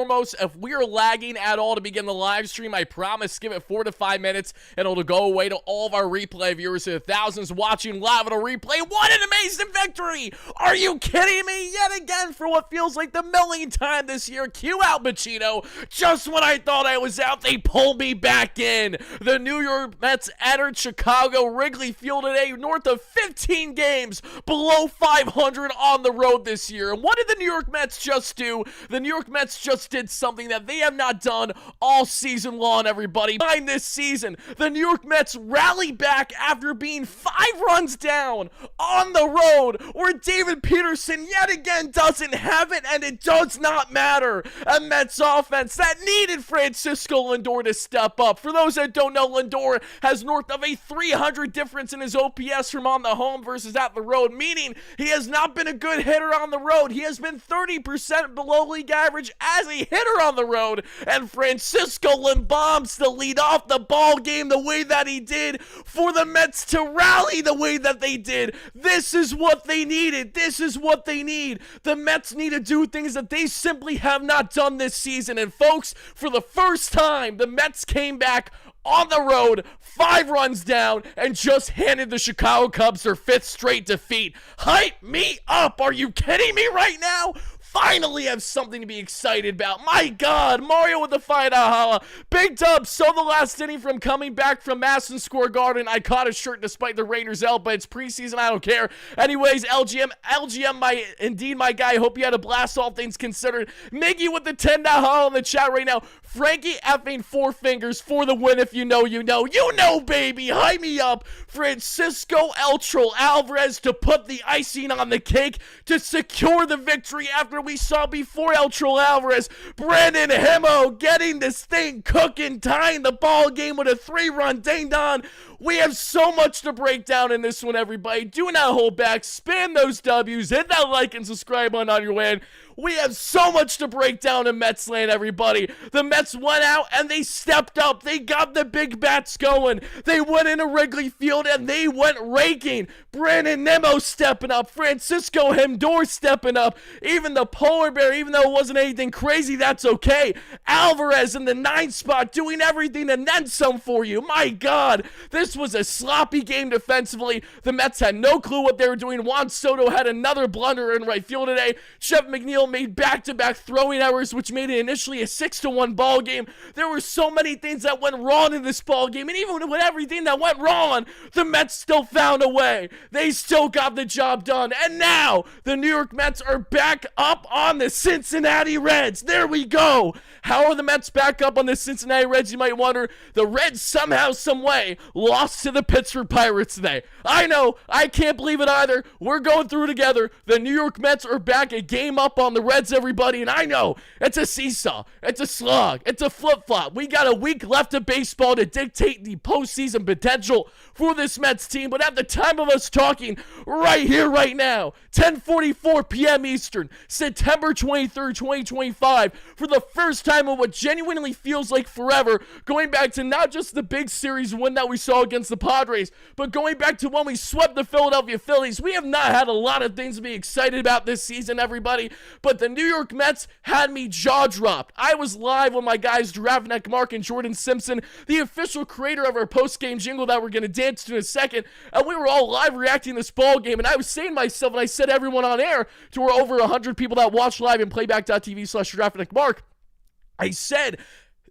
Foremost, if we're lagging at all to begin the live stream, I promise give it 4 to 5 minutes and it'll go away to all of our replay viewers, to the thousands watching live on a replay. What an amazing victory! Are you kidding me? Yet again, for what feels like the millionth time this year, cue out Pacino. Just when I thought I was out, they pulled me back in. The New York Mets entered Chicago Wrigley Field today, north of 15 games below 500 on the road this year. And what did the New York Mets just do? The New York Mets just did something that they have not done all season long, everybody. Behind this season, the New York Mets rally back after being 5 runs down on the road, where David Peterson yet again doesn't have it, and it does not matter. A Mets offense that needed Francisco Lindor to step up. For those that don't know, Lindor has north of a 300 difference in his OPS from on the home versus at the road, meaning he has not been a good hitter on the road. He has been 30% below league average as a hitter on the road, and Francisco Lindbombs to lead off the ball game the way that he did, for the Mets to rally the way that they did. This is what they needed. This is what they need. The Mets need to do things that they simply have not done this season, and folks, for the first time, the Mets came back on the road, 5 runs down, and just handed the Chicago Cubs their 5th straight defeat. Hype me up! Are you kidding me right now? Finally have something to be excited about. My God, Mario with the fight, ahala. Big Dub, so the last inning from coming back from Madison Square Garden. I caught his shirt despite the Raiders' L, but it's preseason, I don't care. Anyways, LGM, indeed my guy. Hope you had a blast, all things considered. Miggy with the $10 in the chat right now. Frankie effing 4 fingers for the win. If you know, you know. You know, baby. Hype me up. Francisco Alvarez to put the icing on the cake to secure the victory after we saw before Alvarez. Brandon Hemo getting this thing cooking, tying the ball game with a 3-run ding-dong. We have so much to break down in this one, everybody. Do not hold back. Spam those W's. Hit that like and subscribe button on your way in. We have so much to break down in Mets land, everybody. The Mets went out and they stepped up. They got the big bats going. They went into Wrigley Field and they went raking. Brandon Nimmo stepping up. Francisco Lindor stepping up. Even the polar bear, even though it wasn't anything crazy, that's okay. Alvarez in the 9th spot doing everything and then some for you. My God, this was a sloppy game defensively. The Mets had no clue what they were doing. Juan Soto had another blunder in right field today. Jeff McNeil made back-to-back throwing errors, which made it initially a 6-1 ball game. There were so many things that went wrong in this ball game, and even with everything that went wrong, the Mets still found a way. They still got the job done, and now the New York Mets are back up on the Cincinnati Reds. There we go. How are the Mets back up on the Cincinnati Reds, you might wonder? The Reds somehow, some way, lost to the Pittsburgh Pirates today. I know, I can't believe it either. We're going through together. The New York Mets are back a game up on the Reds, everybody, and I know it's a seesaw, it's a slog, it's a flip-flop. We got a week left of baseball to dictate the postseason potential for this Mets team, but at the time of us talking, right here, right now, 10:44 p.m. Eastern, September 23rd, 2025, for the first time in what genuinely feels like forever, going back to not just the big series win that we saw against the Padres, but going back to when we swept the Philadelphia Phillies. We have not had a lot of things to be excited about this season, everybody, but the New York Mets had me jaw-dropped. I was live with my guys Draftneck Mark and Jordan Simpson, the official creator of our post-game jingle that we're going to dance to in a second, and we were all live reacting to this ball game, and I was saying to myself, and I said everyone on air, to our over 100 people that watch live in playback.tv/Draftneck I said,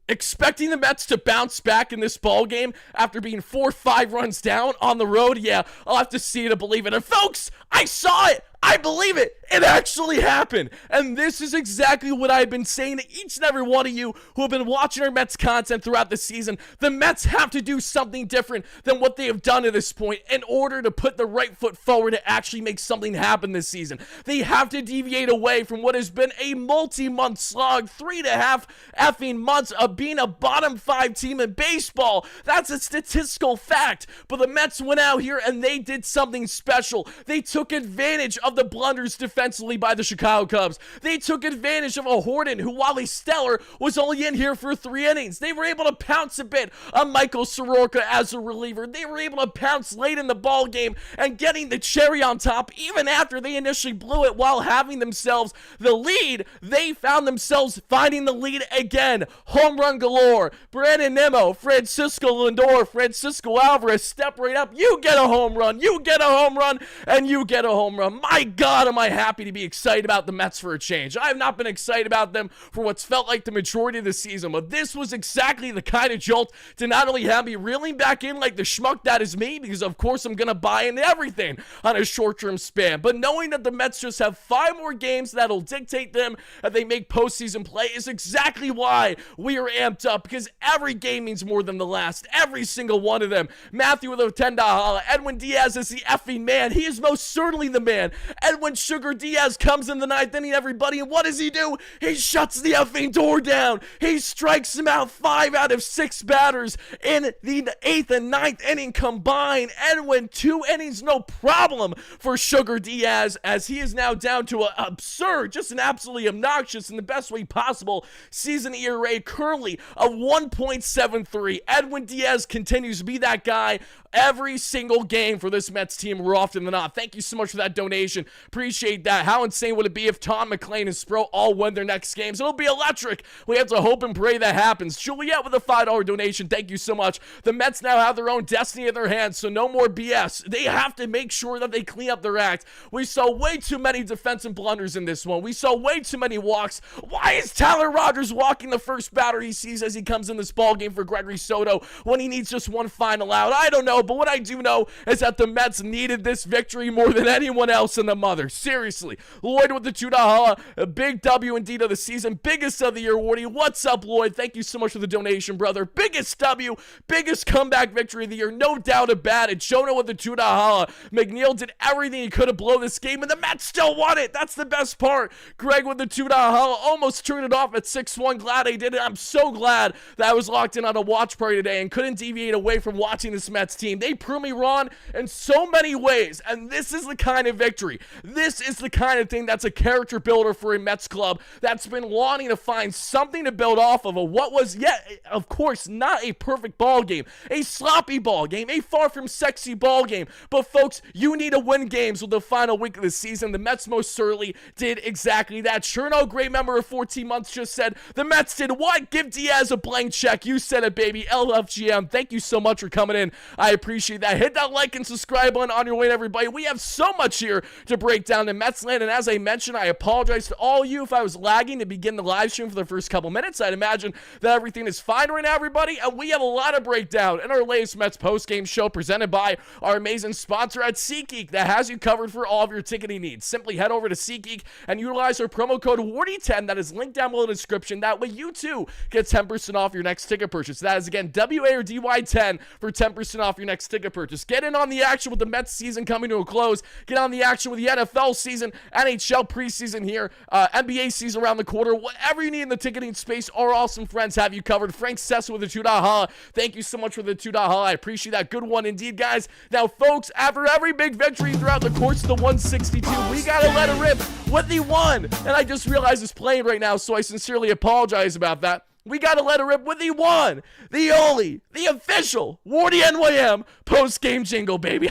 expecting the Mets to bounce back in this ball game after being 4-5 runs down on the road, yeah, I'll have to see it to believe it. And folks, I saw it. I believe it. It actually happened. And this is exactly what I've been saying to each and every one of you who have been watching our Mets content throughout the season. The Mets have to do something different than what they have done at this point in order to put the right foot forward to actually make something happen this season. They have to deviate away from what has been a multi-month slog, 3.5 effing months of being a bottom 5 team in baseball. That's a statistical fact. But the Mets went out here and they did something special. They took advantage of of the blunders defensively by the Chicago Cubs. They took advantage of a Horton who, while he's stellar, was only in here for 3 innings. They were able to pounce a bit on Michael Soroka as a reliever. They were able to pounce late in the ball game and getting the cherry on top even after they initially blew it while having themselves the lead. They found themselves finding the lead again. Home run galore. Brandon Nimmo, Francisco Lindor, Francisco Alvarez, step right up. You get a home run. You get a home run. And you get a home run. My God, am I happy to be excited about the Mets for a change. I have not been excited about them for what's felt like the majority of the season, but this was exactly the kind of jolt to not only have me reeling back in like the schmuck that is me, because of course I'm going to buy into everything on a short-term span, but knowing that the Mets just have 5 more games that'll dictate them if they make postseason play is exactly why we are amped up, because every game means more than the last. Every single one of them. Matthew with a $10 holla. Edwin Diaz is the effing man. He is most certainly the man. Edwin Sugar Diaz comes in the 9th inning, everybody, and what does he do? He shuts the effing door down. He strikes him out 5 out of 6 batters in the 8th and 9th inning combined. Edwin, 2 innings, no problem for Sugar Diaz, as he is now down to an absurd, just an absolutely obnoxious in the best way possible season ERA, currently of 1.73. Edwin Diaz continues to be that guy every single game for this Mets team more often than not. Thank you so much for that donation. Appreciate that. How insane would it be if Tom McClain and Sproat all win their next games? It'll be electric. We have to hope and pray that happens. Juliet with a $5 donation. Thank you so much. The Mets now have their own destiny in their hands, so no more BS. They have to make sure that they clean up their act. We saw way too many defensive blunders in this one. We saw way too many walks. Why is Tyler Rogers walking the first batter he sees as he comes in this ball game for Gregory Soto when he needs just one final out? I don't know, but what I do know is that the Mets needed this victory more than anyone else in the mother. Seriously. Lloyd with the $2 holla. A big W indeed of the season. Biggest of the year, Wardy. What's up, Lloyd? Thank you so much for the donation, brother. Biggest W. Biggest comeback victory of the year. No doubt about it. Jonah with the $2 holla. McNeil did everything he could to blow this game, and the Mets still won it. That's the best part. Greg with the $2 holla. Almost turned it off at 6-1. Glad I did it. I'm so glad that I was locked in on a watch party today and couldn't deviate away from watching this Mets team. They proved me wrong in so many ways, and this is the kind of victory. This is the kind of thing that's a character builder for a Mets club that's been wanting to find something to build off of what was yet, of course, not a perfect ball game, a sloppy ball game, a far from sexy ball game. But folks, you need to win games with the final week of the season. The Mets most certainly did exactly that. Cherno, great member of 14 months, just said, the Mets did what? Give Diaz a blank check. You said it, baby. LFGM, thank you so much for coming in. I appreciate that. Hit that like and subscribe button on your way, everybody. We have so much here to break down in Mets land, and as I mentioned, I apologize to all you if I was lagging to begin the live stream for the first couple minutes. I'd imagine that everything is fine right now, everybody, and we have a lot of breakdown in our latest Mets post-game show presented by our amazing sponsor at SeatGeek that has you covered for all of your ticketing needs. Simply head over to SeatGeek and utilize our promo code WARDY10 that is linked down below in the description. That way you too get 10% off your next ticket purchase. That is again WARDY10 for 10% off your next ticket purchase. Get in on the action with the Mets season coming to a close. Get on the action with the NFL season, NHL preseason here, NBA season around the corner. Whatever you need in the ticketing space, our awesome friends have you covered. Frank Sessa with the $2 holla. Thank you so much for the $2 holla. I appreciate that. Good one indeed, guys. Now, folks, after every big victory throughout the course of the 162, we gotta let it rip with the one. And I just realized it's playing right now, so I sincerely apologize about that. We gotta let it rip with the one, the only, the official WardyNYM post-game jingle, baby.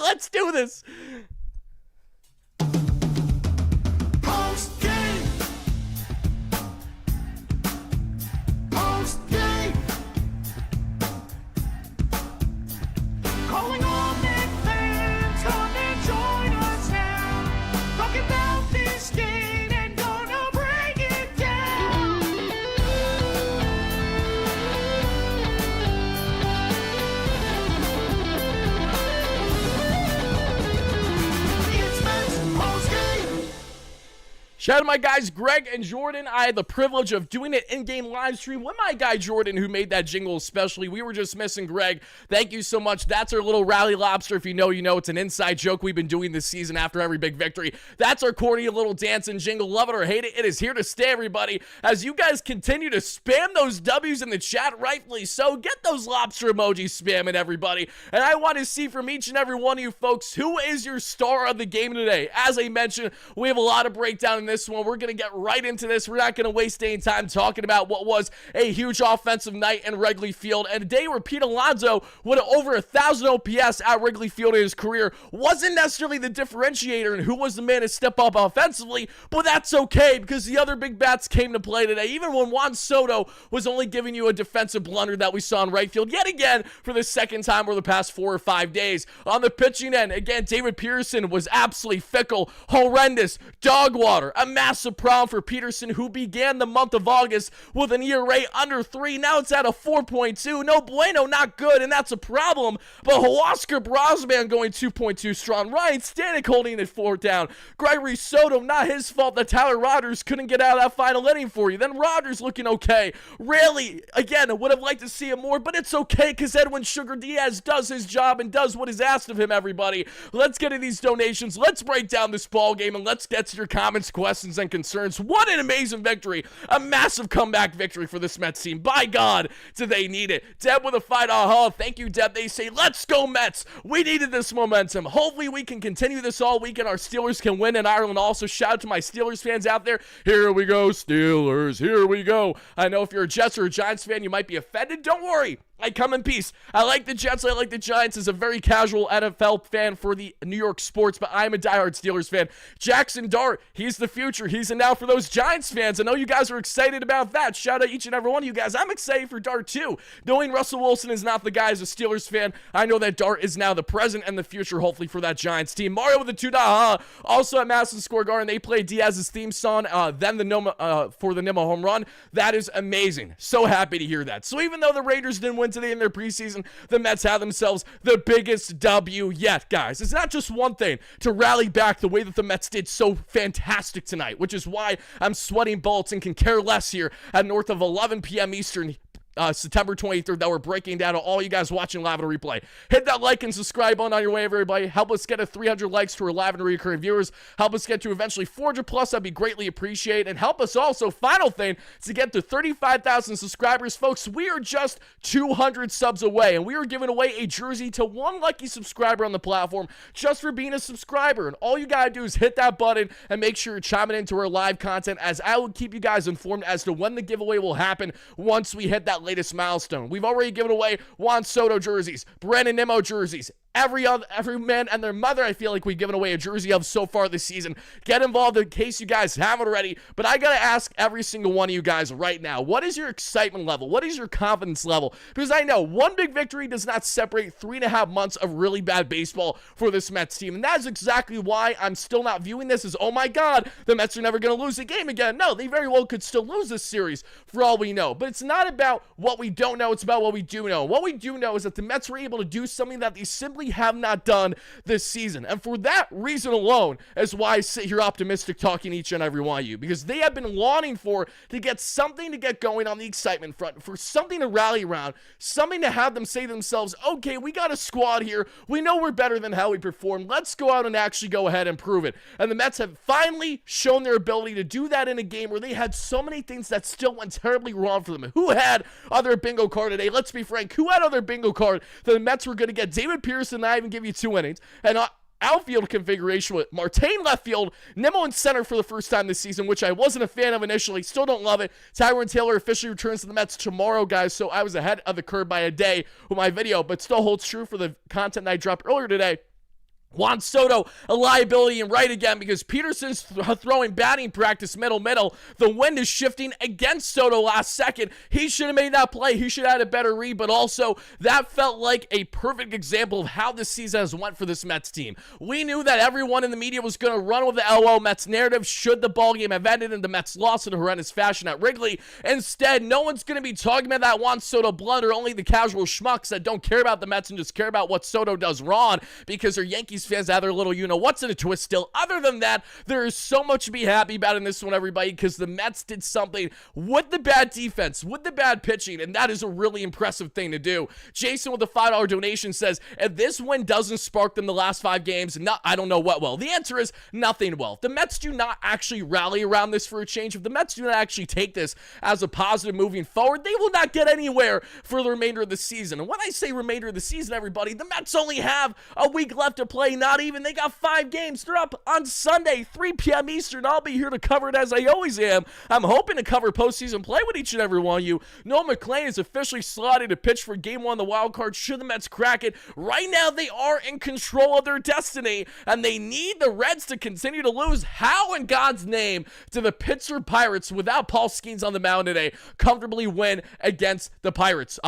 Let's do this. Postgame. Postgame. Calling all Met fans, come and join us now. Talking about this game and gonna break it down. Shout out to my guys Greg and Jordan. I had the privilege of doing it in-game live stream with my guy Jordan, who made that jingle especially. We were just missing Greg. Thank you so much. That's our little rally lobster. If you know, you know. It's an inside joke we've been doing this season after every big victory. That's our corny little dance and jingle. Love it or hate it, it is here to stay, everybody. As you guys continue to spam those W's in the chat, rightfully so. Get those lobster emojis spamming, everybody. And I want to see from each and every one of you folks, who is your star of the game today? As I mentioned, we have a lot of breakdown in this one. We're going to get right into this. We're not going to waste any time talking about what was a huge offensive night in Wrigley Field, and a day where Pete Alonso would have over 1,000 OPS at Wrigley Field in his career wasn't necessarily the differentiator and who was the man to step up offensively, but that's okay because the other big bats came to play today, even when Juan Soto was only giving you a defensive blunder that we saw in right field yet again for the second time over the past 4 or 5 days. On the pitching end, again, David Peterson was absolutely fickle, horrendous, dog water, a massive problem for Peterson, who began the month of August with an ERA under 3. Now it's at a 4.2. No bueno, not good, and that's a problem. But Huascar Brosman going 2.2 strong. Ryan Stanek holding it 4 down. Gregory Soto, not his fault that Tyler Rogers couldn't get out of that final inning for you. Then Rogers looking okay. Really, again, I would have liked to see him more, but it's okay because Edwin Sugar Diaz does his job and does what is asked of him, everybody. Let's get to these donations. Let's break down this ball game, and let's get to your comments, questions, and concerns. What an amazing victory. A massive comeback victory for this Mets team. By God, do they need it. Deb with a $5. Thank you, Deb. They say, let's go Mets. We needed this momentum. Hopefully we can continue this all weekend. Our Steelers can win in Ireland. Also, shout out to my Steelers fans out there. Here we go, Steelers. Here we go. I know if you're a Jets or a Giants fan, you might be offended. Don't worry. I come in peace. I like the Jets. I like the Giants as a very casual NFL fan for the New York sports, but I'm a diehard Steelers fan. Jackson Dart, he's the future. He's a now for those Giants fans. I know you guys are excited about that. Shout out each and every one of you guys. I'm excited for Dart too. Knowing Russell Wilson is not the guy as a Steelers fan, I know that Dart is now the present and the future, hopefully, for that Giants team. Mario with the $2. Also at Madison Square Garden, they played Diaz's theme song, then the Noma, for the Nima home run. That is amazing. So happy to hear that. So even though the Raiders didn't win today in their preseason, the Mets have themselves the biggest W yet, guys. It's not just one thing to rally back the way that the Mets did so fantastic tonight, which is why I'm sweating bullets and can care less here at north of 11 p.m. Eastern, September 23rd, that we're breaking down to all you guys watching live on replay. Hit that like and subscribe button on your way, everybody. Help us get to 300 likes to our live and recurring viewers. Help us get to eventually 400 plus. That'd be greatly appreciated. And help us also, final thing, to get to 35,000 subscribers. Folks, we are just 200 subs away, and we are giving away a jersey to one lucky subscriber on the platform just for being a subscriber. And all you gotta do is hit that button and make sure you're chiming into our live content, as I will keep you guys informed as to when the giveaway will happen once we hit that latest milestone. We've already given away Juan Soto jerseys, Brandon Nimmo jerseys, every man and their mother, I feel like we've given away a jersey of so far this season. Get involved in case you guys haven't already. But I gotta ask every single one of you guys right now, what is your excitement level? What is your confidence level? Because I know one big victory does not separate 3.5 months of really bad baseball for this Mets team. And that is exactly why I'm still not viewing this as, oh my God, the Mets are never gonna lose a game again. No, they very well could still lose this series for all we know. But it's not about what we don't know, it's about what we do know. What we do know is that the Mets were able to do something that they simply have not done this season. And for that reason alone is why I sit here optimistic talking to each and every one of you, because they have been longing for to get something to get going on the excitement front, for something to rally around, something to have them say to themselves, okay, we got a squad here. We know we're better than how we perform. Let's go out and actually go ahead and prove it. And the Mets have finally shown their ability to do that in a game where they had so many things that still went terribly wrong for them. Who had other bingo card today? Let's be frank. Who had other bingo card that the Mets were going to get David Pearson, and I even give you 2 innings, and outfield configuration with Marte left field, Nimmo in center for the first time this season, which I wasn't a fan of initially. Still don't love it. Tyrone Taylor officially returns to the Mets tomorrow, guys, so I was ahead of the curve by a day with my video, but still holds true for the content that I dropped earlier today. Juan Soto, a liability and right again because Peterson's throwing batting practice middle. The wind is shifting against Soto last second. He should have made that play. He should have had a better read, but also that felt like a perfect example of how this season has went for this Mets team. We knew that everyone in the media was going to run with the LO Mets narrative should the ball game have ended and the Mets lost in a horrendous fashion at Wrigley. Instead, no one's going to be talking about that Juan Soto blunder, only the casual schmucks that don't care about the Mets and just care about what Soto does wrong because they're Yankee Yankees fans out there, little what's in a twist still. Other than that, there is so much to be happy about in this one, everybody, because the Mets did something with the bad defense, with the bad pitching, and that is a really impressive thing to do. Jason with the $5 donation says, if this win doesn't spark them the last 5 games, I don't know what will. The answer is nothing will. The Mets do not actually rally around this for a change. If the Mets do not actually take this as a positive moving forward, they will not get anywhere for the remainder of the season. And when I say remainder of the season, everybody, the Mets only have a week left to play. Not even. They got 5 games. They're up on Sunday, 3 p.m. Eastern. I'll be here to cover it as I always am. I'm hoping to cover postseason play with each and every one of you. Noah McClain is officially slotted to pitch for Game 1 of the wild card should the Mets crack it. Right now, they are in control of their destiny, and they need the Reds to continue to lose. How in God's name do the Pittsburgh Pirates, without Paul Skeens on the mound today, comfortably win against the Pirates?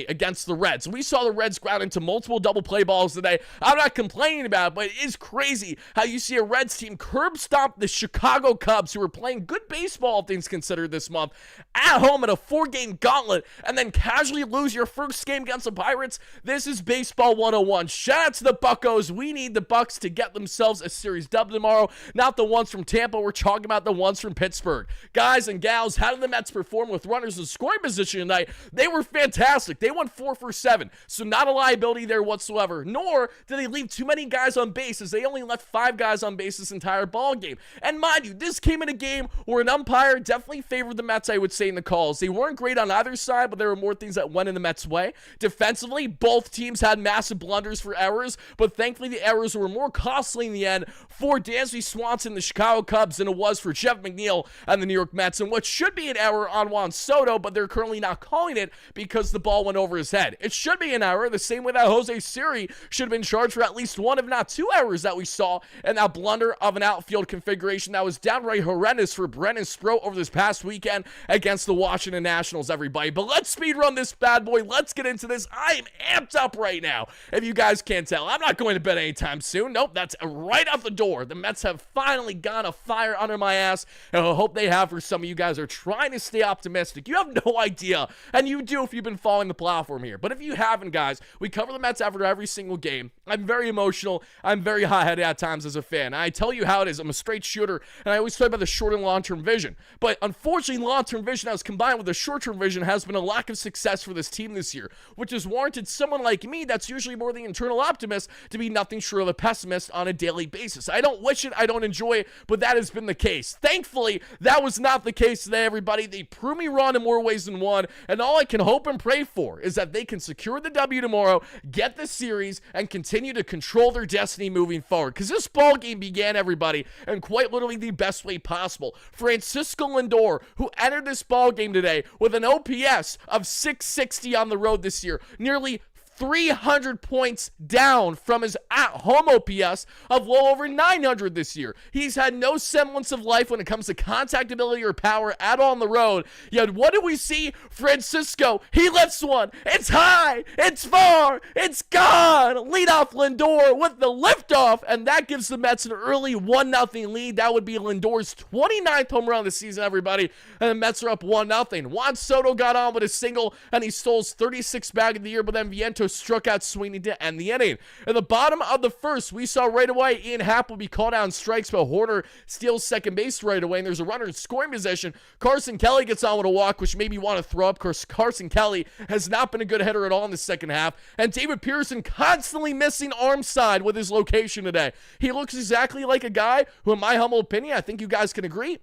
Against the Reds. We saw the Reds ground into multiple double play balls today. I'm not complaining about it, but it is crazy how you see a Reds team curb stomp the Chicago Cubs, who are playing good baseball, all things considered, this month, at home in a 4-game gauntlet, and then casually lose your first game against the Pirates. This is baseball 101. Shout out to the Buccos. We need the Bucks to get themselves a series dub tomorrow. Not the ones from Tampa. We're talking about the ones from Pittsburgh. Guys and gals, how did the Mets perform with runners in scoring position tonight? They were fantastic. They won 4 for 7, so not a liability there whatsoever. Nor did they leave too many guys on base, as they only left 5 guys on base this entire ball game. And mind you, this came in a game where an umpire definitely favored the Mets, I would say, in the calls. They weren't great on either side, but there were more things that went in the Mets' way. Defensively, both teams had massive blunders for errors, but thankfully the errors were more costly in the end for Dansby Swanson, the Chicago Cubs, than it was for Jeff McNeil and the New York Mets. And what should be an error on Juan Soto, but they're currently not calling it because the ball went over his head. It should be an error, the same way that Jose Siri should have been charged for at least 1, if not 2 errors that we saw in that blunder of an outfield configuration that was downright horrendous for Brennan Sproat over this past weekend against the Washington Nationals, everybody. But let's speed run this bad boy. Let's get into this. I am amped up right now, if you guys can't tell. I'm not going to bed anytime soon. Nope, that's right out the door. The Mets have finally gone a fire under my ass, and I hope they have for some of you guys who are trying to stay optimistic. You have no idea, and you do if you've been following the platform here. But if you haven't, guys, we cover the Mets after every single game. I'm very emotional. I'm very hot-headed at times as a fan. I tell you how it is. I'm a straight shooter, and I always talk about the short and long-term vision. But unfortunately, long-term vision as combined with the short-term vision has been a lack of success for this team this year, which has warranted someone like me that's usually more the internal optimist to be nothing short of a pessimist on a daily basis. I don't wish it, I don't enjoy it, but that has been the case. Thankfully, that was not the case today, everybody. They proved me wrong in more ways than one, and all I can hope and pray for is that they can secure the W tomorrow, get the series, and continue to control their destiny moving forward. Because this ball game began, everybody, in quite literally the best way possible. Francisco Lindor, who entered this ball game today with an OPS of 660 on the road this year, nearly 300 points down from his at-home OPS of well over 900 this year. He's had no semblance of life when it comes to contact ability or power at all on the road. Yet what do we see? Francisco, he lifts one. It's high. It's far. It's gone. Leadoff Lindor with the liftoff, and that gives the Mets an early 1-0 lead. That would be Lindor's 29th home run of the season, everybody, and the Mets are up 1-0. Juan Soto got on with a single, and he stole his 36th bag of the year, but then Vientos struck out Sweeney to end the inning. In the bottom of the first, we saw right away Ian Happ will be called out on strikes, but Horner steals second base right away, and there's a runner in scoring position. Carson Kelly gets on with a walk, which made me want to throw up, because Carson Kelly has not been a good hitter at all in the second half, and David Pearson constantly missing arm side with his location today. He looks exactly like a guy who, in my humble opinion, I think you guys can agree,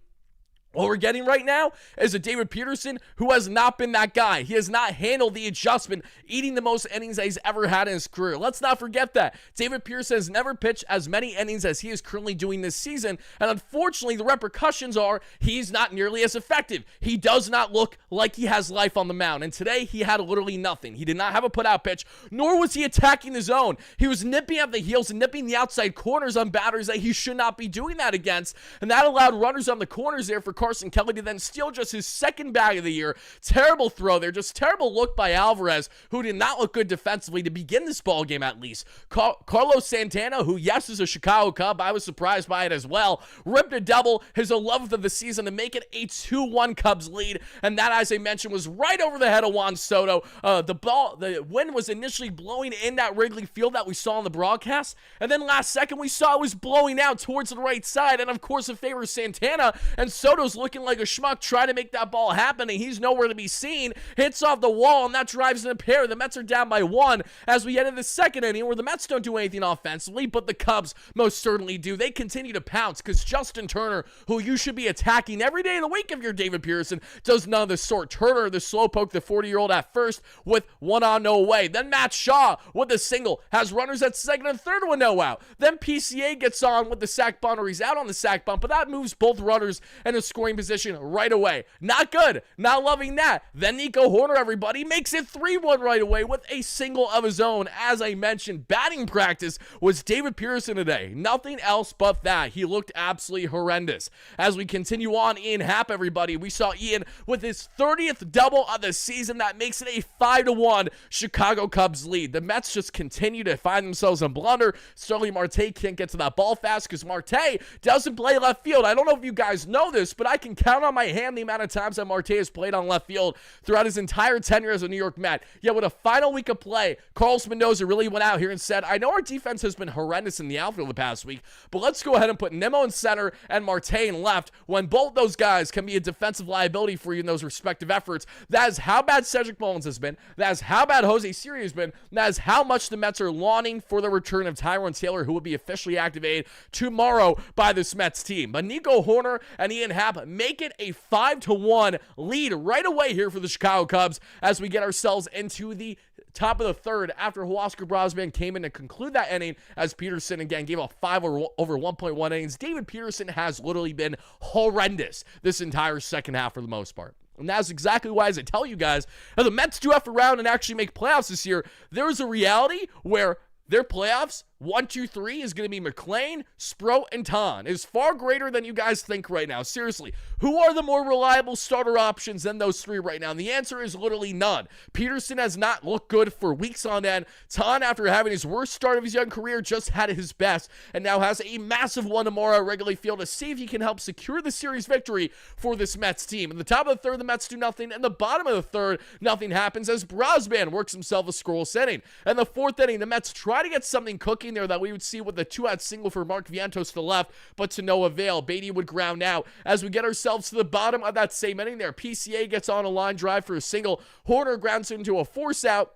what we're getting right now is a David Peterson who has not been that guy. He has not handled the adjustment, eating the most innings that he's ever had in his career. Let's not forget that. David Peterson has never pitched as many innings as he is currently doing this season, and unfortunately, the repercussions are he's not nearly as effective. He does not look like he has life on the mound, and today he had literally nothing. He did not have a put-out pitch, nor was he attacking the zone. He was nipping at the heels and nipping the outside corners on batters that he should not be doing that against, and that allowed runners on the corners there for Carson Kelly to then steal just his second bag of the year. Terrible throw there, just terrible look by Alvarez, who did not look good defensively to begin this ball game at least. Carlos Santana, who yes is a Chicago Cub, I was surprised by it as well, ripped a double, his 11th of the season, to make it a 2-1 Cubs lead, and that, as I mentioned, was right over the head of Juan Soto. The wind was initially blowing in that Wrigley Field that we saw on the broadcast, and then last second we saw it was blowing out towards the right side, and of course it favors Santana, and Soto's looking like a schmuck trying to make that ball happen, and he's nowhere to be seen, hits off the wall, and that drives in a pair. The Mets are down by 1 as we head into the second inning, where the Mets don't do anything offensively, but the Cubs most certainly do. They continue to pounce because Justin Turner, who you should be attacking every day of the week if you're David Peterson, does none of the sort. Turner, the slowpoke, the 40-year-old at first with 1 on, no away. Then Matt Shaw with a single, has runners at second and third with no out. Then PCA gets on with the sac bunt, or he's out on the sac bunt, but that moves both runners in a scoring position right away. Not good. Not loving that. Then Nico Horner, everybody, makes it 3-1 right away with a single of his own. As I mentioned, batting practice was David Pearson today. Nothing else but that. He looked absolutely horrendous. As we continue on in Hap, everybody, we saw Ian with his 30th double of the season. That makes it a 5-1 Chicago Cubs lead. The Mets just continue to find themselves in blunder. Starling Marte can't get to that ball fast because Marte doesn't play left field. I don't know if you guys know this, but I can count on my hand the amount of times that Marte has played on left field throughout his entire tenure as a New York Met. Yet with a final week of play, Carlos Mendoza really went out here and said, I know our defense has been horrendous in the outfield the past week, but let's go ahead and put Nimmo in center and Marte in left, when both those guys can be a defensive liability for you in those respective efforts. That is how bad Cedric Mullins has been. That is how bad Jose Siri has been. That is how much the Mets are longing for the return of Tyrone Taylor, who will be officially activated tomorrow by this Mets team. But Nico Horner and Ian Happ make it a 5-1 lead right away here for the Chicago Cubs as we get ourselves into the top of the third after Huascar Brosman came in to conclude that inning, as Peterson again gave up 5 over 1.1 innings. David Peterson has literally been horrendous this entire second half for the most part. And that's exactly why, as I tell you guys, if the Mets do F around and actually make playoffs this year, there is a reality where their playoffs, 1, 2, 3 is going to be McClain, Sproat, and Ton. It is far greater than you guys think right now. Seriously, who are the more reliable starter options than those 3 right now? And the answer is literally none. Peterson has not looked good for weeks on end. Ton, after having his worst start of his young career, just had his best and now has a massive one tomorrow at Wrigley Field to see if he can help secure the series victory for this Mets team. In the top of the third, the Mets do nothing. In the bottom of the third, nothing happens as Brosman works himself a scoreless inning. In the fourth inning, the Mets try to get something cooking there that we would see with the 2-out single for Mark Vientos to the left, but to no avail. Beatty would ground out. As we get ourselves to the bottom of that same inning there, PCA gets on a line drive for a single. Horner grounds into a force out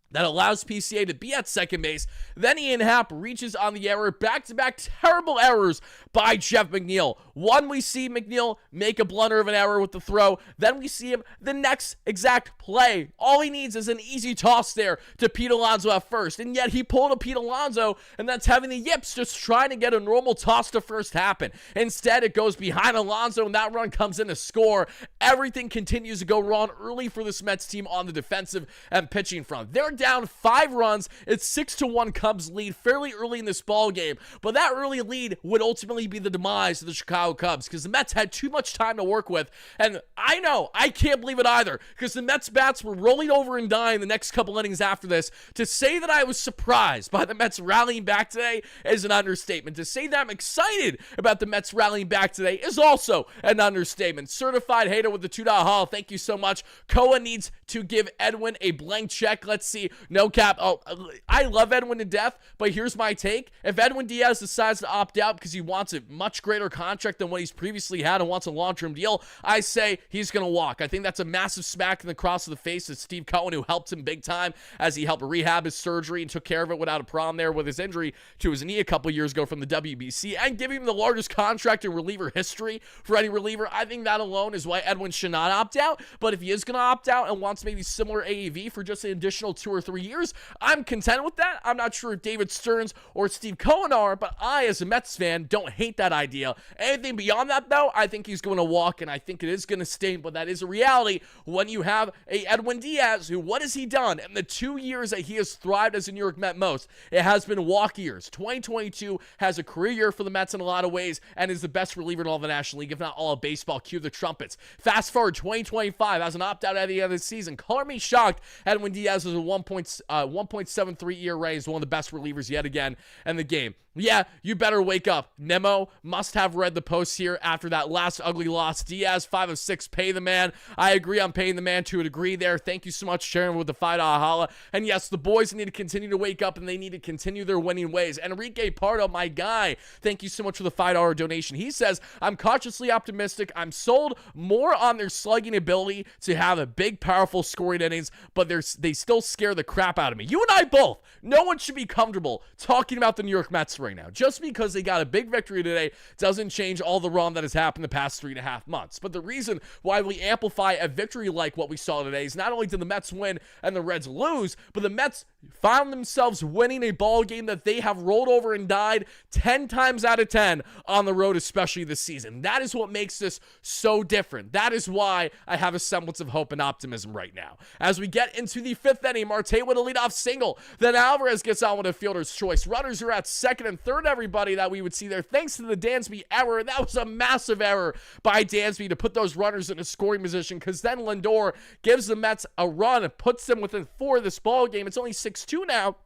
that allows PCA to be at second base. Then Ian Happ reaches on the error. Back-to-back terrible errors by Jeff McNeil. One, we see McNeil make a blunder of an error with the throw. Then we see him the next exact play. All he needs is an easy toss there to Pete Alonso at first. And yet he pulled a Pete Alonso, and that's having the yips just trying to get a normal toss to first happen. Instead, it goes behind Alonso, and that run comes in to score. Everything continues to go wrong early for this Mets team on the defensive and pitching front. They're down 5 runs. It's 6-1 Cubs lead fairly early in this ball game, but that early lead would ultimately be the demise of the Chicago Cubs because the Mets had too much time to work with. And I know, I can't believe it either, because the Mets bats were rolling over and dying the next couple innings after this. To say that I was surprised by the Mets rallying back today is an understatement. To say that I'm excited about the Mets rallying back today is also an understatement. Certified hater with the $2 haul. Thank you so much. Koa needs to give Edwin a blank check. Let's see. No cap. Oh, I love Edwin to death, but here's my take. If Edwin Diaz decides to opt out because he wants a much greater contract than what he's previously had and wants a long-term deal, I say he's going to walk. I think that's a massive smack in the cross of the face of Steve Cohen, who helped him big time as he helped rehab his surgery and took care of it without a problem there with his injury to his knee a couple years ago from the WBC, and giving him the largest contract in reliever history for any reliever. I think that alone is why Edwin should not opt out. But if he is going to opt out and wants maybe similar AAV for just an additional 2 or 3 years. I'm content with that. I'm not sure if David Stearns or Steve Cohen are, but I, as a Mets fan, don't hate that idea. Anything beyond that, though, I think he's going to walk, and I think it is going to stink, but that is a reality when you have a Edwin Diaz who, what has he done? In the 2 years that he has thrived as a New York Met most, it has been walk years. 2022 has a career year for the Mets in a lot of ways and is the best reliever in all of the National League, if not all of baseball. Cue the trumpets. Fast forward 2025, has an opt-out at the end of the season. Color me shocked. Edwin Diaz is a 1.73 ERA, is one of the best relievers yet again in the game. Yeah, you better wake up. Nemo must have read the post here after that last ugly loss. Diaz, 5 of 6, pay the man. I agree on paying the man to a degree there. Thank you so much, Sharon, with the $5 holla. And yes, the boys need to continue to wake up, and they need to continue their winning ways. Enrique Pardo, my guy, thank you so much for the $5 donation. He says, I'm cautiously optimistic. I'm sold more on their slugging ability to have a big, powerful scoring innings, but they still scare the crap out of me. You and I both. No one should be comfortable talking about the New York Mets right now. Just because they got a big victory today doesn't change all the wrong that has happened the past 3.5 months. But the reason why we amplify a victory like what we saw today is not only did the Mets win and the Reds lose, but the Mets found themselves winning a ball game that they have rolled over and died 10 times out of 10 on the road, especially this season. That is what makes this so different. That is why I have a semblance of hope and optimism right now. As we get into the 5th inning, Marte with a leadoff single. Then Alvarez gets on with a fielder's choice. Runners are at second and third, everybody, that we would see there, thanks to the Dansby error. That was a massive error by Dansby to put those runners in a scoring position, because then Lindor gives the Mets a run and puts them within 4 of this ball game. It's only 6-2 now.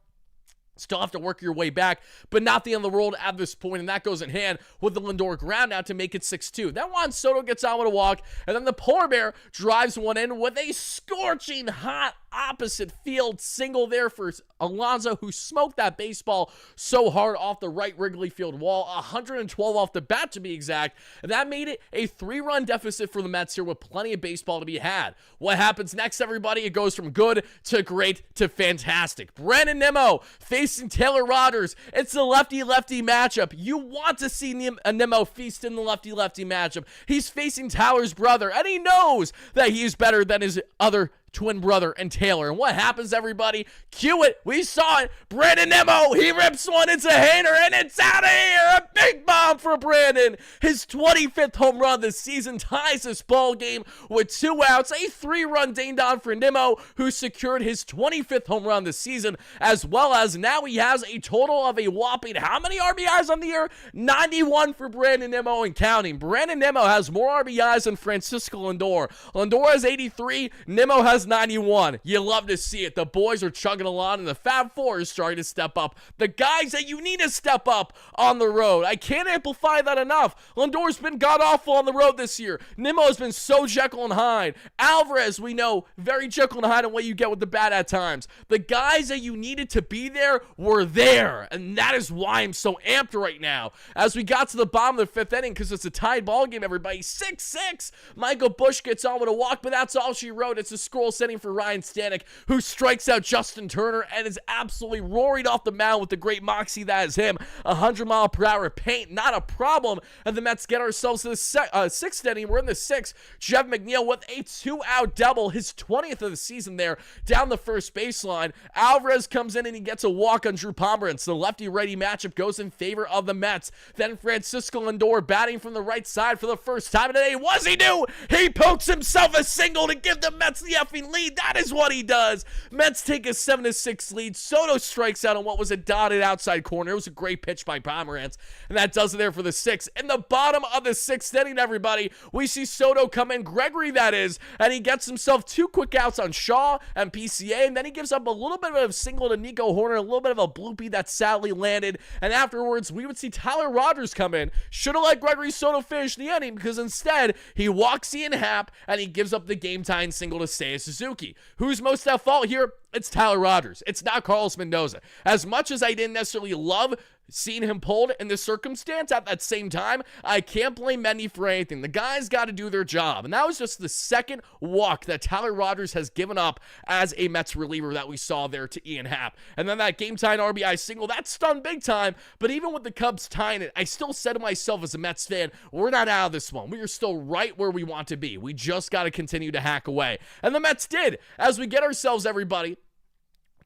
Still have to work your way back, but not the end of the world at this point, and that goes in hand with the Lindor ground out to make it 6-2. Then Juan Soto gets on with a walk, and then the polar bear drives one in with a scorching hot opposite field single there for Alonso, who smoked that baseball so hard off the right Wrigley Field wall, 112 off the bat to be exact, and that made it a 3-run deficit for the Mets here with plenty of baseball to be had. What happens next, everybody? It goes from good to great to fantastic. Brandon Nimmo facing Taylor Rogers. It's a lefty-lefty matchup. You want to see Nimmo feast in the lefty-lefty matchup. He's facing Tyler's brother, and he knows that he's better than his other twin brother and Taylor. And what happens, everybody? Cue it. We saw it. Brandon Nimmo, he rips one. It's a hater, and it's out of here. A big bomb for Brandon. His 25th home run this season ties this ball game with 2 outs. A 3-run ding-dong for Nimmo, who secured his 25th home run this season, as well as now he has a total of a whopping, how many RBIs on the year? 91 for Brandon Nimmo and counting. Brandon Nimmo has more RBIs than Francisco Lindor. Lindor has 83. Nimmo has 91. You love to see it. The boys are chugging along, and the Fab Four is starting to step up. The guys that you need to step up on the road. I can't amplify that enough. Lindor's been god-awful on the road this year. Nimmo has been so Jekyll and Hyde. Alvarez, we know, very Jekyll and Hyde in what you get with the bat at times. The guys that you needed to be there were there, and that is why I'm so amped right now. As we got to the bottom of the 5th inning, because it's a tied ball game, everybody, 6-6. Michael Busch gets on with a walk, but that's all she wrote. It's a scroll setting for Ryan Stanek, who strikes out Justin Turner and is absolutely roaring off the mound with the great moxie that is him. 100-mile-per-hour paint, not a problem. And the Mets get ourselves to the 6th inning. We're in the 6th. Jeff McNeil with a 2-out double, his 20th of the season there, down the first baseline. Alvarez comes in and he gets a walk on Drew Pomeranz. The lefty-righty matchup goes in favor of the Mets. Then Francisco Lindor batting from the right side for the first time today. What does he do? He pokes himself a single to give the Mets the effing lead. That is what he does. Mets take a 7-6 lead. Soto strikes out on what was a dotted outside corner. It was a great pitch by Pomeranz, and that does it there for the 6th. In the bottom of the 6th inning, everybody, we see Soto come in, Gregory that is, and he gets himself 2 quick outs on Shaw and PCA, and then he gives up a little bit of a single to Nico Horner, a little bit of a bloopy that sadly landed, and afterwards, we would see Tyler Rogers come in. Should have let Gregory Soto finish the inning, because instead, he walks Ian Happ, and he gives up the game-tying single to Seiya Suzuki. Who's most at fault here? It's Tyler Rogers. It's not Carlos Mendoza. As much as I didn't necessarily love seeing him pulled in this circumstance, at that same time, I can't blame Mendy for anything. The guys got to do their job. And that was just the 2nd walk that Tyler Rogers has given up as a Mets reliever that we saw there to Ian Happ. And then that game-tying RBI single, that stung big time. But even with the Cubs tying it, I still said to myself as a Mets fan, we're not out of this one. We are still right where we want to be. We just got to continue to hack away. And the Mets did. As we get ourselves, everybody,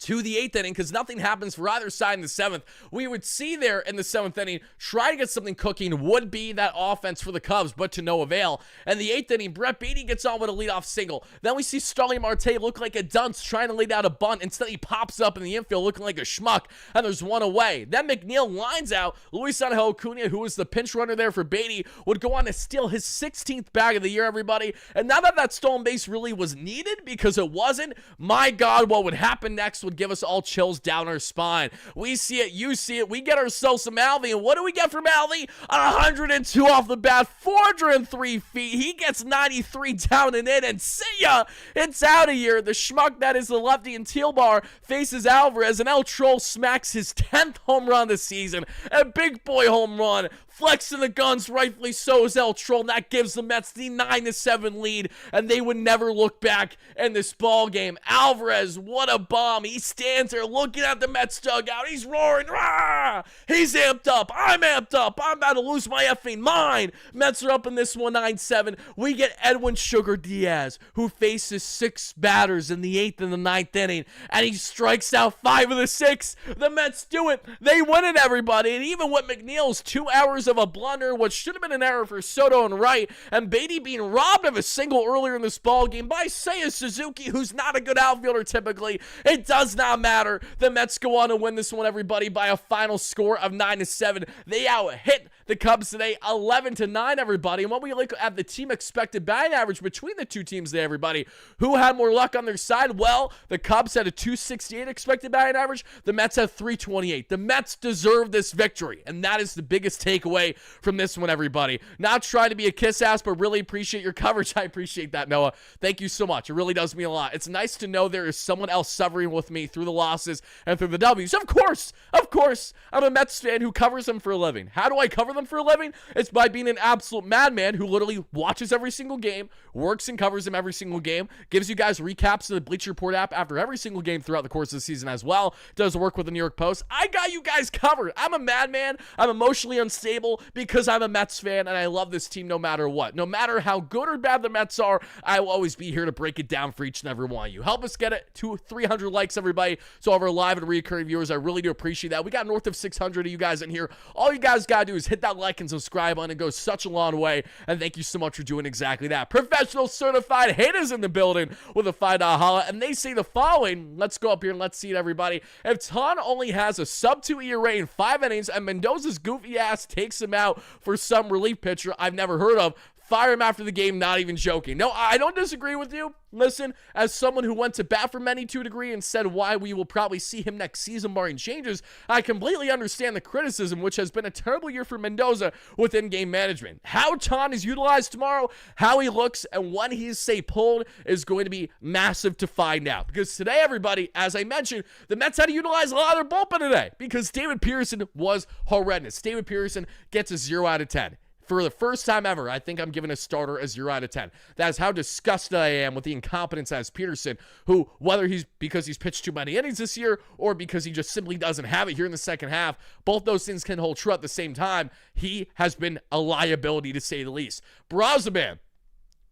to the 8th inning, because nothing happens for either side in the 7th. We would see there in the 7th inning, try to get something cooking, would be that offense for the Cubs, but to no avail. And the 8th inning, Brett Beatty gets on with a leadoff single. Then we see Starling Marte look like a dunce trying to lay down a bunt. Instead, he pops up in the infield looking like a schmuck, and there's one away. Then McNeil lines out. Luis Angel Acuna, who was the pinch runner there for Beatty, would go on to steal his 16th bag of the year, everybody. And now that stolen base really was needed, because it wasn't, my God, what would happen next would give us all chills down our spine. We see it, you see it, we get ourselves some Alvey, and what do we get from Alvey? 102 off the bat, 403 feet, he gets 93 down and in, and see ya! It's out of here. The schmuck that is the lefty in teal bar faces Alvarez, and El Troll smacks his 10th home run this season, a big boy home run. Flexing the guns, rightfully so, is El Troll, and that gives the Mets the 9-7 lead, and they would never look back in this ball game. Alvarez, what a bomb. He stands there looking at the Mets dugout. He's roaring. Rah! He's amped up. I'm amped up. I'm about to lose my effing mind. Mets are up in this one, 9-7. We get Edwin Sugar Diaz, who faces 6 batters in the 8th and the 9th inning, and he strikes out 5 of the 6. The Mets do it. They win it, everybody, and even with McNeil's 2 hours of a blunder, which should have been an error for Soto and Wright, and Beatty being robbed of a single earlier in this ball game by Seiya Suzuki, who's not a good outfielder typically. It does not matter. The Mets go on to win this one, everybody, by a final score of 9-7. They out-hit the Cubs today 11-9, everybody. And when we look at the team expected batting average between the two teams today, everybody, who had more luck on their side? Well, the Cubs had a 268 expected batting average. The Mets had 328. The Mets deserve this victory, and that is the biggest takeaway from this one, everybody. Not trying to be a kiss ass, but really appreciate your coverage. I appreciate that, Noah. Thank you so much. It really does mean a lot. It's nice to know there is someone else suffering with me through the losses and through the W's. Of course, I'm a Mets fan who covers them for a living. How do I cover them for a living? It's by being an absolute madman who literally watches every single game, works and covers them every single game, gives you guys recaps of the Bleacher Report app after every single game throughout the course of the season as well, does work with the New York Post. I got you guys covered. I'm a madman. I'm emotionally unstable because I'm a Mets fan and I love this team no matter what. No matter how good or bad the Mets are, I will always be here to break it down for each and every one of you. Help us get it to 300 likes, everybody. So all of our live and recurring viewers, I really do appreciate that. We got north of 600 of you guys in here. All you guys got to do is hit that like and subscribe button. It goes such a long way. And thank you so much for doing exactly that. Professional certified haters in the building with a $5 holla. And they say the following. Let's go up here and let's see it, everybody. If Ton only has a sub-2 ERA in 5 innings and Mendoza's goofy ass takes him out for some relief pitcher I've never heard of, fire him after the game, not even joking. No, I don't disagree with you. Listen, as someone who went to bat for many to a degree and said why we will probably see him next season barring changes, I completely understand the criticism, which has been a terrible year for Mendoza within game management. How Ton is utilized tomorrow, how he looks, and when he's, say, pulled is going to be massive to find out. Because today, everybody, as I mentioned, the Mets had to utilize a lot of their bullpen today because David Pearson was horrendous. David Pearson gets a 0 out of 10. For the first time ever, I think I'm giving a starter a 0 out of 10. That is how disgusted I am with the incompetence as Peterson, who, whether he's because he's pitched too many innings this year or because he just simply doesn't have it here in the second half, both those things can hold true at the same time. He has been a liability, to say the least. Braziman,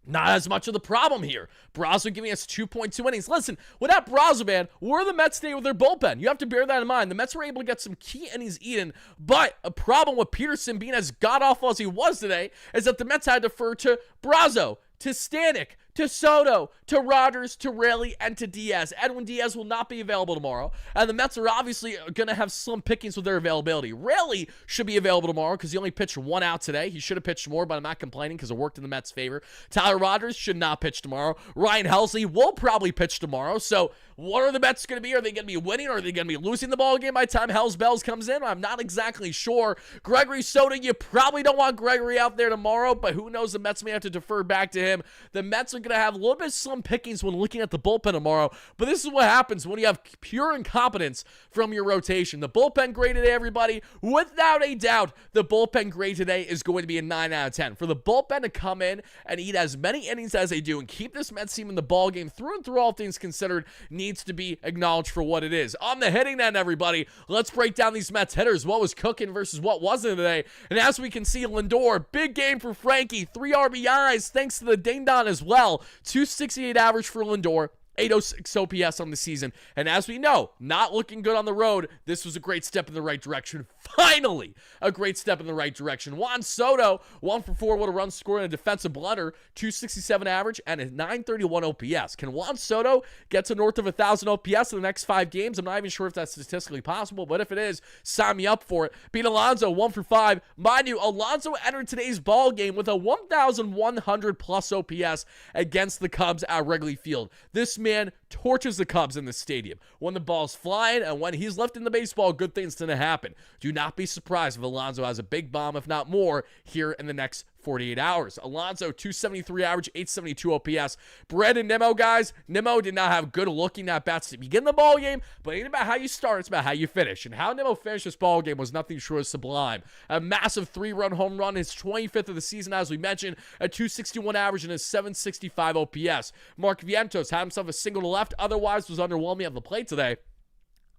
not as much of the problem here. Brazo giving us 2.2 innings. Listen, without Braziman, where are the Mets today with their bullpen? You have to bear that in mind. The Mets were able to get some key innings eaten, but a problem with Peterson being as god-awful as he was today is that the Mets had to defer to Brazo, to Stanek, to Soto, to Rodgers, to Raley, and to Diaz. Edwin Diaz will not be available tomorrow, and the Mets are obviously going to have slim pickings with their availability. Raley should be available tomorrow because he only pitched 1 out today. He should have pitched more, but I'm not complaining because it worked in the Mets' favor. Tyler Rodgers should not pitch tomorrow. Ryan Helsley will probably pitch tomorrow, so what are the Mets going to be? Are they going to be winning, or are they going to be losing the ball game by the time Hells Bells comes in? I'm not exactly sure. Gregory Soto, you probably don't want Gregory out there tomorrow, but who knows? The Mets may have to defer back to him. The Mets are going to have a little bit of slim pickings when looking at the bullpen tomorrow, but this is what happens when you have pure incompetence from your rotation. The bullpen grade today, everybody, without a doubt, the bullpen grade today is going to be a 9 out of 10. For the bullpen to come in and eat as many innings as they do and keep this Mets team in the ball game through and through, all things considered, needs to be acknowledged for what it is. On the hitting end, everybody, let's break down these Mets hitters. What was cooking versus what wasn't today. And as we can see, Lindor, big game for Frankie, 3 RBIs thanks to the ding-dong as well. 268 average for Lindor, 806 OPS on the season. And as we know, not looking good on the road. This was a great step in the right direction. Finally, a great step in the right direction. Juan Soto, 1 for 4 with a run scored and a defensive blunder, 267 average and a 931 OPS. Can Juan Soto get to north of 1,000 OPS in the next 5 games? I'm not even sure if that's statistically possible, but if it is, sign me up for it. Pete Alonso, 1 for 5. Mind you, Alonso entered today's ball game with a 1,100 plus OPS against the Cubs at Wrigley Field. This man torches the Cubs in the stadium. When the ball's flying and when he's lifting the baseball, good things tend to happen. Do not be surprised if Alonso has a big bomb, if not more, here in the next 48 hours. Alonso, 273 average, 872 OPS. Brandon Nimmo, guys. Nimmo did not have good looking at bats to begin the ball game, but it ain't about how you start, it's about how you finish. And how Nimmo finished this ball game was nothing short of sublime. A massive 3-run home run, his 25th of the season, as we mentioned, a 261 average and a 765 OPS. Mark Vientos had himself a single to left, otherwise was underwhelming at the plate today.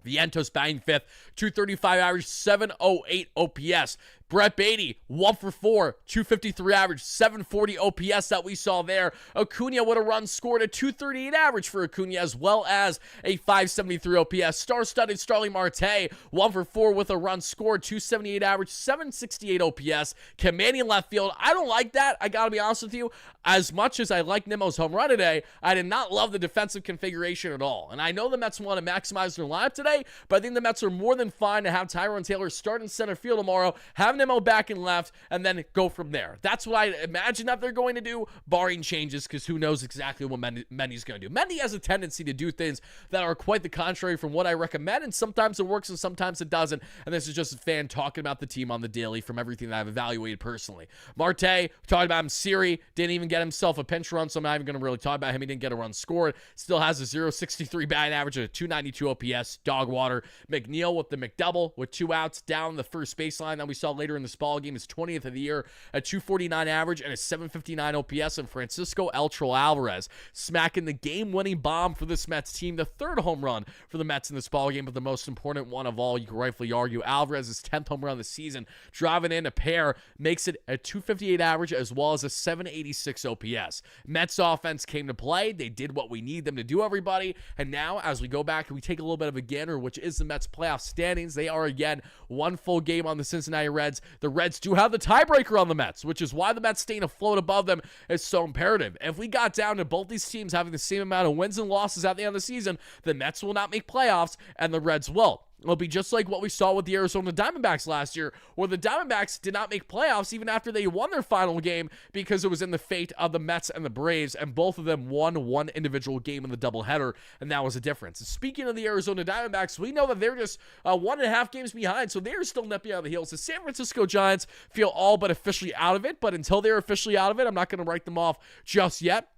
Vientos batting 5th, 235 average, 708 OPS. Brett Beatty, 1 for 4, 253 average, 740 OPS that we saw there. Acuna with a run scored, a 238 average for Acuna, as well as a 573 OPS. Star-studded Starling Marte, 1 for 4 with a run scored, 278 average, 768 OPS. Commanding left field, I don't like that, I gotta be honest with you. As much as I like Nimmo's home run today, I did not love the defensive configuration at all. And I know the Mets want to maximize their lineup today, but I think the Mets are more than fine to have Tyrone Taylor start in center field tomorrow, have Nimmo back and left, and then go from there. That's what I imagine that they're going to do, barring changes, because who knows exactly what Mendy's going to do. Mendy has a tendency to do things that are quite the contrary from what I recommend, and sometimes it works and sometimes it doesn't, and this is just a fan talking about the team on the daily from everything that I've evaluated personally. Marte, talking about him, Siri, didn't even get himself a pinch run, so I'm not even going to really talk about him. He didn't get a run scored. Still has a 0.63 batting average and a 292 OPS. Dog water. McNeil with the McDouble with 2 outs down the first baseline that we saw later in this ball game. His 20th of the year, a 249 average and a 759 OPS. And Francisco Eltro Alvarez smacking the game-winning bomb for this Mets team. The 3rd home run for the Mets in this ball game, but the most important one of all, you can rightfully argue. Alvarez's 10th home run of the season, driving in a pair, makes it a 258 average as well as a 786 OPS. Mets offense came to play. They did what we need them to do, everybody. And now, as we go back and we take a little bit of a gander, which is the Mets playoff standings, they are again 1 full game on the Cincinnati Reds. The Reds do have the tiebreaker on the Mets, which is why the Mets staying afloat above them is so imperative. If we got down to both these teams having the same amount of wins and losses at the end of the season, the Mets will not make playoffs and the Reds will. It'll be just like what we saw with the Arizona Diamondbacks last year, where the Diamondbacks did not make playoffs even after they won their final game because it was in the fate of the Mets and the Braves, and both of them won one individual game in the doubleheader, and that was the difference. Speaking of the Arizona Diamondbacks, we know that they're just 1.5 games behind, so they're still nipping on the heels. The San Francisco Giants feel all but officially out of it, but until they're officially out of it, I'm not going to write them off just yet.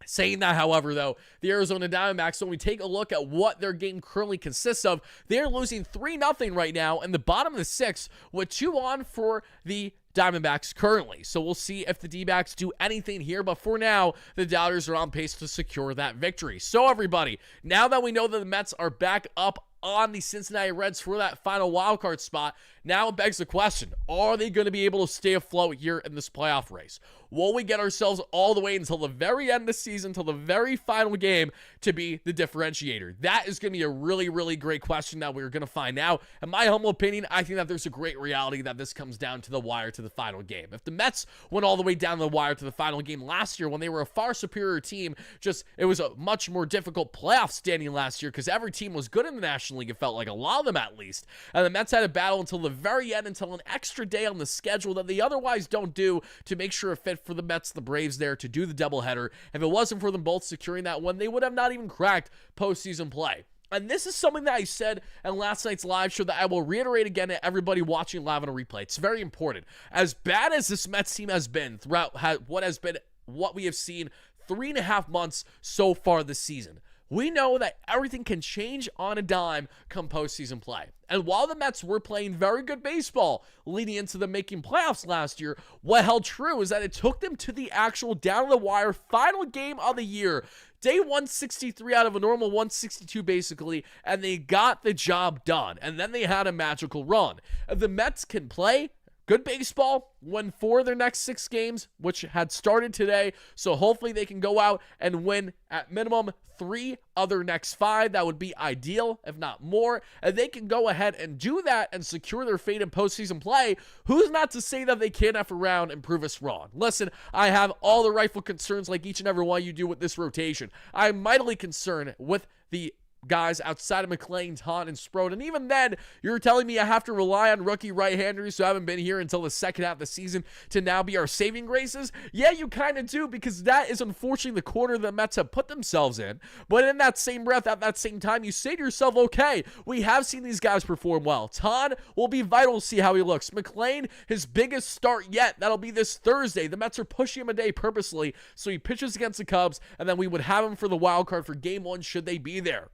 Saying that, however, though, the Arizona Diamondbacks, when we take a look at what their game currently consists of, they're losing 3-0 right now in the bottom of the 6th with 2 on for the Diamondbacks currently. So we'll see if the D-backs do anything here, but for now, the Doubters are on pace to secure that victory. So everybody, now that we know that the Mets are back up on the Cincinnati Reds for that final wildcard spot, now it begs the question, are they going to be able to stay afloat here in this playoff race? Will we get ourselves all the way until the very end of the season, until the very final game to be the differentiator? That is going to be a really, really great question that we're going to find out. In my humble opinion, I think that there's a great reality that this comes down to the wire to the final game. If the Mets went all the way down the wire to the final game last year when they were a far superior team, it was a much more difficult playoff standing last year because every team was good in the National League, it felt like, a lot of them at least. And the Mets had a battle until the very end, until an extra day on the schedule that they otherwise don't do to make sure it fit for the Mets, the Braves there to do the doubleheader. If it wasn't for them both securing that one, they would have not even cracked postseason play. And this is something that I said in last night's live show that I will reiterate again to everybody watching live on a replay. It's very important. As bad as this Mets team has been throughout what we have seen 3.5 months so far this season, we know that everything can change on a dime come postseason play. And while the Mets were playing very good baseball leading into them making playoffs last year, what held true is that it took them to the actual down-the-wire final game of the year, day 163 out of a normal 162 basically, and they got the job done. And then they had a magical run. If the Mets can play good baseball, win 4 of their next 6 games, which had started today. So hopefully they can go out and win at minimum 3 other next 5. That would be ideal, if not more. And they can go ahead and do that and secure their fate in postseason play. Who's not to say that they can't F around and prove us wrong? Listen, I have all the rightful concerns like each and every one you do with this rotation. I'm mightily concerned with the guys outside of McLean, Hahn, and Sproat. And even then, you're telling me I have to rely on rookie right-handers who haven't been here until the second half of the season to now be our saving graces? Yeah, you kind of do, because that is unfortunately the corner the Mets have put themselves in. But in that same breath, at that same time, you say to yourself, okay, we have seen these guys perform well. Hahn will be vital to see how he looks. McLean, his biggest start yet, that'll be this Thursday. The Mets are pushing him a day purposely so he pitches against the Cubs, and then we would have him for the wild card for game 1 should they be there.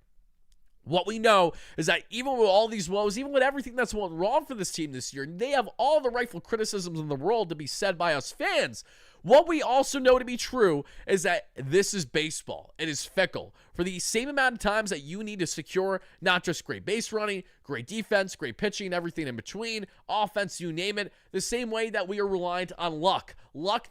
What we know is that even with all these woes, even with everything that's went wrong for this team this year, they have all the rightful criticisms in the world to be said by us fans. What we also know to be true is that this is baseball. It is fickle. For the same amount of times that you need to secure not just great base running, great defense, great pitching, everything in between, offense, you name it, the same way that we are reliant on luck. Luck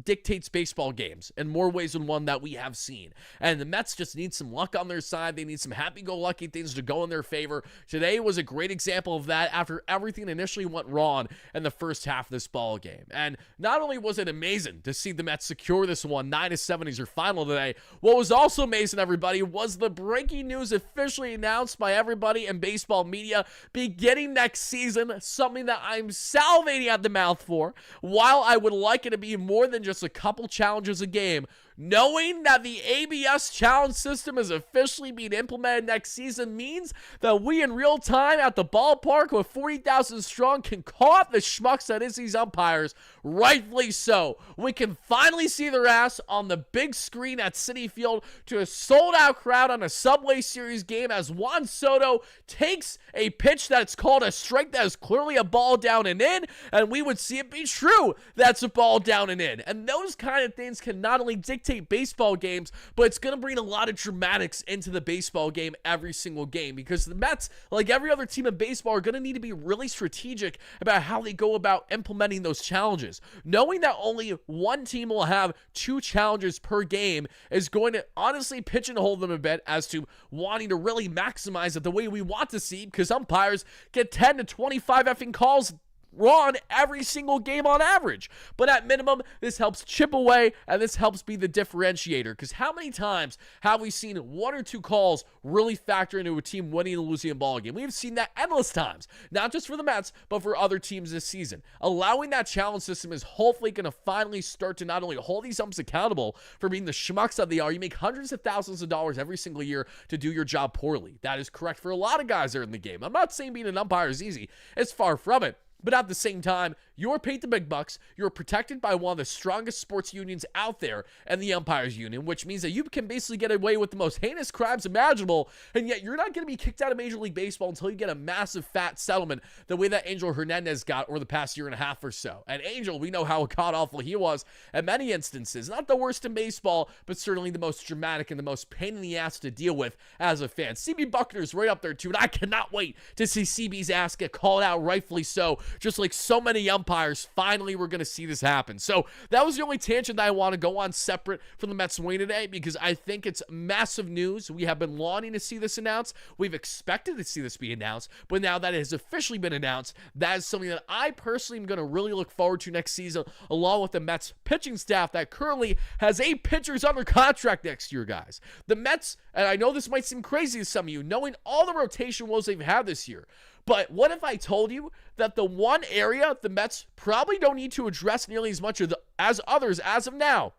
dictates baseball games in more ways than one that we have seen. And the Mets just need some luck on their side. They need some happy-go-lucky things to go in their favor. Today was a great example of that after everything initially went wrong in the first half of this ball game. And not only was it amazing to see the Mets secure this one, 9-7 is your final today, what was also amazing, everybody, was the breaking news officially announced by everybody in baseball media beginning next season, something that I'm salivating at the mouth for. While I would like it to be more than just a couple challenges a game, knowing that the ABS challenge system is officially being implemented next season means that we in real time at the ballpark with 40,000 strong can call out the schmucks that is these umpires, rightfully so. We can finally see their ass on the big screen at Citi Field to a sold-out crowd on a Subway Series game as Juan Soto takes a pitch that's called a strike that is clearly a ball down and in, and we would see it be true that's a ball down and in. And those kind of things can not only dictate baseball games, but it's going to bring a lot of dramatics into the baseball game every single game, because the Mets, like every other team in baseball, are going to need to be really strategic about how they go about implementing those challenges. Knowing that only one team will have 2 challenges per game is going to honestly pigeonhole them a bit as to wanting to really maximize it the way we want to see, because umpires get 10 to 25 effing calls wrong every single game on average. But at minimum, this helps chip away, and this helps be the differentiator, because how many times have we seen 1 or 2 calls really factor into a team winning and losing a ball game? We've seen that endless times, not just for the Mets, but for other teams this season. Allowing that challenge system is hopefully going to finally start to not only hold these umps accountable for being the schmucks that they are. You make hundreds of thousands of dollars every single year to do your job poorly. That is correct for a lot of guys that are in the game. I'm not saying being an umpire is easy. It's far from it. But at the same time, you're paid the big bucks, you're protected by one of the strongest sports unions out there, and the umpires union, which means that you can basically get away with the most heinous crimes imaginable, and yet you're not going to be kicked out of Major League Baseball until you get a massive fat settlement the way that Angel Hernandez got over the past year and a half or so. And Angel, we know how god-awful he was in many instances. Not the worst in baseball, but certainly the most dramatic and the most pain in the ass to deal with as a fan. CB Buckner's right up there too, and I cannot wait to see CB's ass get called out, rightfully so. Just like so many umpires, finally we're going to see this happen. So that was the only tangent that I want to go on separate from the Mets win today, because I think it's massive news. We have been longing to see this announced. We've expected to see this be announced, but now that it has officially been announced, that is something that I personally am going to really look forward to next season, along with the Mets pitching staff that currently has 8 pitchers under contract next year, guys. The Mets, and I know this might seem crazy to some of you, knowing all the rotation woes they've had this year, but what if I told you that the one area the Mets probably don't need to address nearly as much as others as of now,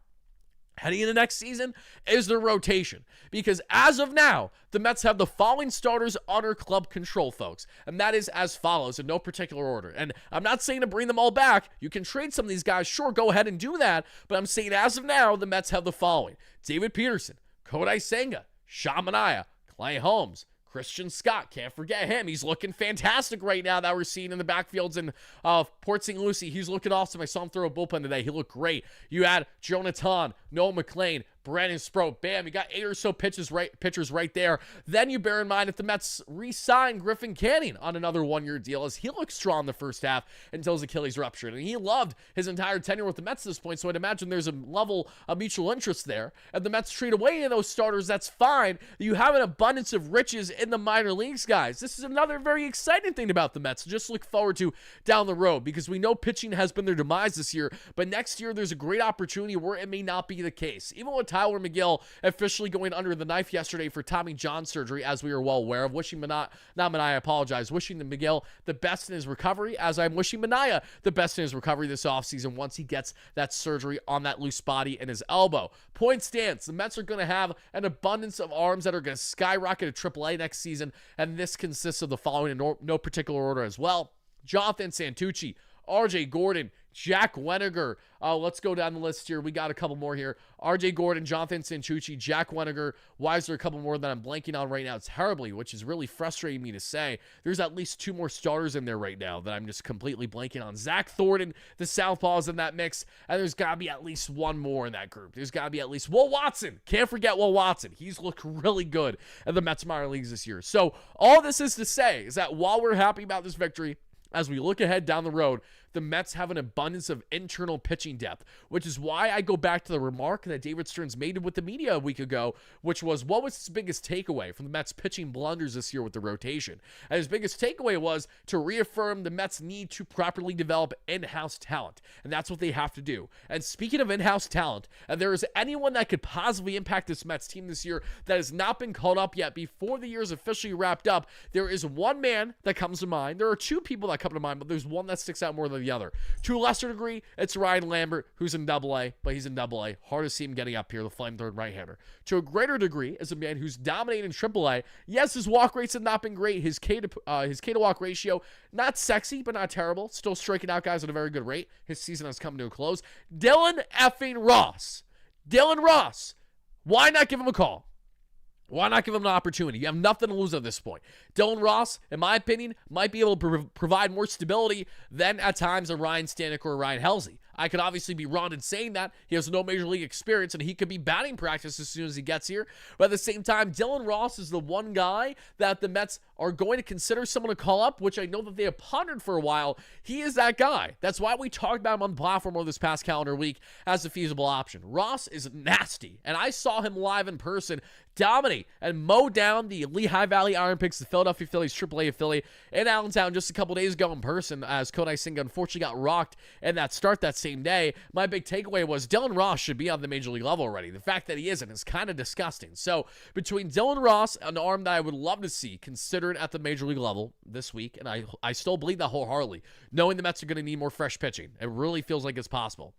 heading into next season, is their rotation? Because as of now, the Mets have the following starters under club control, folks. And that is as follows, in no particular order. And I'm not saying to bring them all back. You can trade some of these guys. Sure, go ahead and do that. But I'm saying as of now, the Mets have the following: David Peterson, Kodai Senga, Sean Manaea, Clay Holmes, Christian Scott, can't forget him. He's looking fantastic right now that we're seeing in the backfields in Port St. Lucie. He's looking awesome. I saw him throw a bullpen today. He looked great. You add Jonathan, Noah McLean, Brandon Sproat, bam, you got 8 or so pitchers right there. Then you bear in mind if the Mets re-sign Griffin Canning on another 1-year deal, as he looked strong in the first half until his Achilles ruptured. And he loved his entire tenure with the Mets at this point, so I'd imagine there's a level of mutual interest there. And the Mets trade away in those starters, that's fine. You have an abundance of riches in the minor leagues, guys. This is another very exciting thing about the Mets to just look forward to down the road, because we know pitching has been their demise this year, but next year there's a great opportunity where it may not be the case. Even with Tyler McGill officially going under the knife yesterday for Tommy John surgery, as we are well aware of, wishing Manaea, I apologize, wishing McGill the best in his recovery, as I'm wishing Manaea the best in his recovery this offseason once he gets that surgery on that loose body in his elbow. Point stands, the Mets are going to have an abundance of arms that are going to skyrocket to AAA next season, and this consists of the following in no particular order as well: Jonathan Santucci, RJ Gordon, Jack Weniger. Let's go down the list here. We got a couple more here. RJ Gordon, Jonathan Santucci, Jack Weniger. Why is there a couple more that I'm blanking on right now? It's terribly, which is really frustrating me to say. There's at least 2 more starters in there right now that I'm just completely blanking on. Zach Thornton, the southpaw, is in that mix, and there's got to be at least 1 more in that group. There's got to be at least Will Watson. Can't forget Will Watson. He's looked really good at the Mets minor leagues this year. So all this is to say is that while we're happy about this victory, as we look ahead down the road, the Mets have an abundance of internal pitching depth, which is why I go back to the remark that David Stearns made with the media a week ago, which was, what was his biggest takeaway from the Mets pitching blunders this year with the rotation? And his biggest takeaway was to reaffirm the Mets need to properly develop in-house talent, and that's what they have to do. And speaking of in-house talent, and there is anyone that could possibly impact this Mets team this year that has not been called up yet before the year is officially wrapped up, there is one man that comes to mind. There are 2 people that come to mind, but there's one that sticks out more than the other. To a lesser degree, it's Ryan Lambert, who's in AA, but he's in AA. Hard to see him getting up here, the flamethrower right-hander. To a greater degree, is a man who's dominated in AAA. Yes, his walk rates have not been great. His K to walk ratio, not sexy, but not terrible. Still striking out guys at a very good rate. His season has come to a close. Dylan effing Ross. Dylan Ross. Why not give him a call? Why not give him an opportunity? You have nothing to lose at this point. Dylan Ross, in my opinion, might be able to provide more stability than at times a Ryan Stanek or a Ryan Helsley. I could obviously be wrong in saying that. He has no major league experience, and he could be batting practice as soon as he gets here. But at the same time, Dylan Ross is the one guy that the Mets are going to consider someone to call up, which I know that they have pondered for a while. He is that guy. That's why we talked about him on the platform over this past calendar week as a feasible option. Ross is nasty, and I saw him live in person dominate and mow down the Lehigh Valley Iron Pigs, the Philadelphia Phillies AAA affiliate in Allentown just a couple days ago in person, as Kodai Senga unfortunately got rocked in that start that same day. My big takeaway was Dylan Ross should be on the major league level already. The fact that he isn't is kind of disgusting. So between Dylan Ross, an arm that I would love to see considered at the major league level this week, and I still believe that wholeheartedly, knowing the Mets are going to need more fresh pitching. It really feels like it's possible.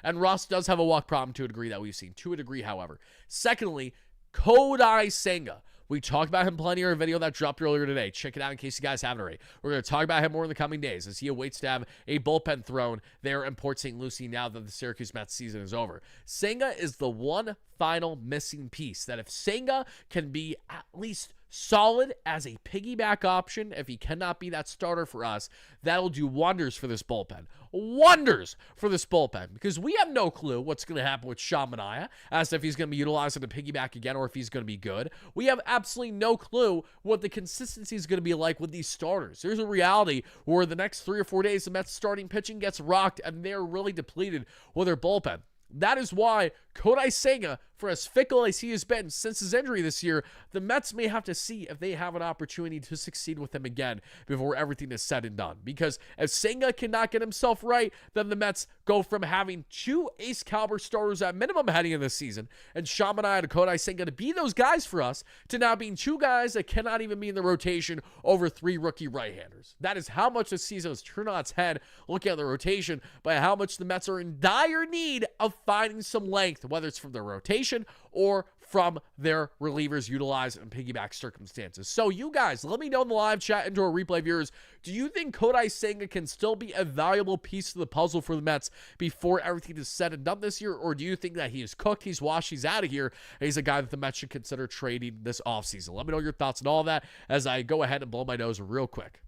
And Ross does have a walk problem to a degree that we've seen. To a degree, however. Secondly, Kodai Senga. We talked about him plenty in a video that dropped earlier today. Check it out in case you guys haven't already. We're going to talk about him more in the coming days as he awaits to have a bullpen thrown there in Port St. Lucie now that the Syracuse Mets season is over. Senga is the one final missing piece that if Senga can be at least solid as a piggyback option, if he cannot be that starter for us, that'll do wonders for this bullpen. Wonders for this bullpen, because we have no clue what's going to happen with Sean Manaea, as if he's going to be utilized as a piggyback again or if he's going to be good. We have absolutely no clue what the consistency is going to be like with these starters. There's a reality where the next 3 or 4 days the Mets starting pitching gets rocked and they're really depleted with their bullpen. That is why Kodai Senga, for as fickle as he has been since his injury this year, the Mets may have to see if they have an opportunity to succeed with him again before everything is said and done. Because if Senga cannot get himself right, then the Mets go from having 2 ace-caliber starters at minimum heading into the season, and Sean Manaea and Kodai Senga to be those guys for us, to now being 2 guys that cannot even be in the rotation over 3 rookie right-handers. That is how much the season has turned on its head looking at the rotation, by how much the Mets are in dire need of finding some length, whether it's from the rotation or from their relievers utilized in piggyback circumstances. So you guys, let me know in the live chat and to our replay viewers, do you think Kodai Senga can still be a valuable piece of the puzzle for the Mets before everything is said and done this year? Or do you think that he is cooked, he's washed, he's out of here, and he's a guy that the Mets should consider trading this offseason? Let me know your thoughts on all that as I go ahead and blow my nose real quick.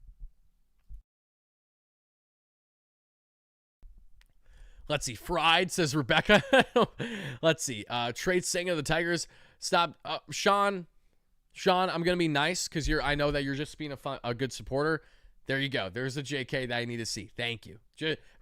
Let's see. Fried, says Rebecca. Let's see. Trade Singer of the Tigers. Stop. Sean, I'm going to be nice because I know that you're just being a good supporter. There you go. There's a JK that I need to see. Thank you.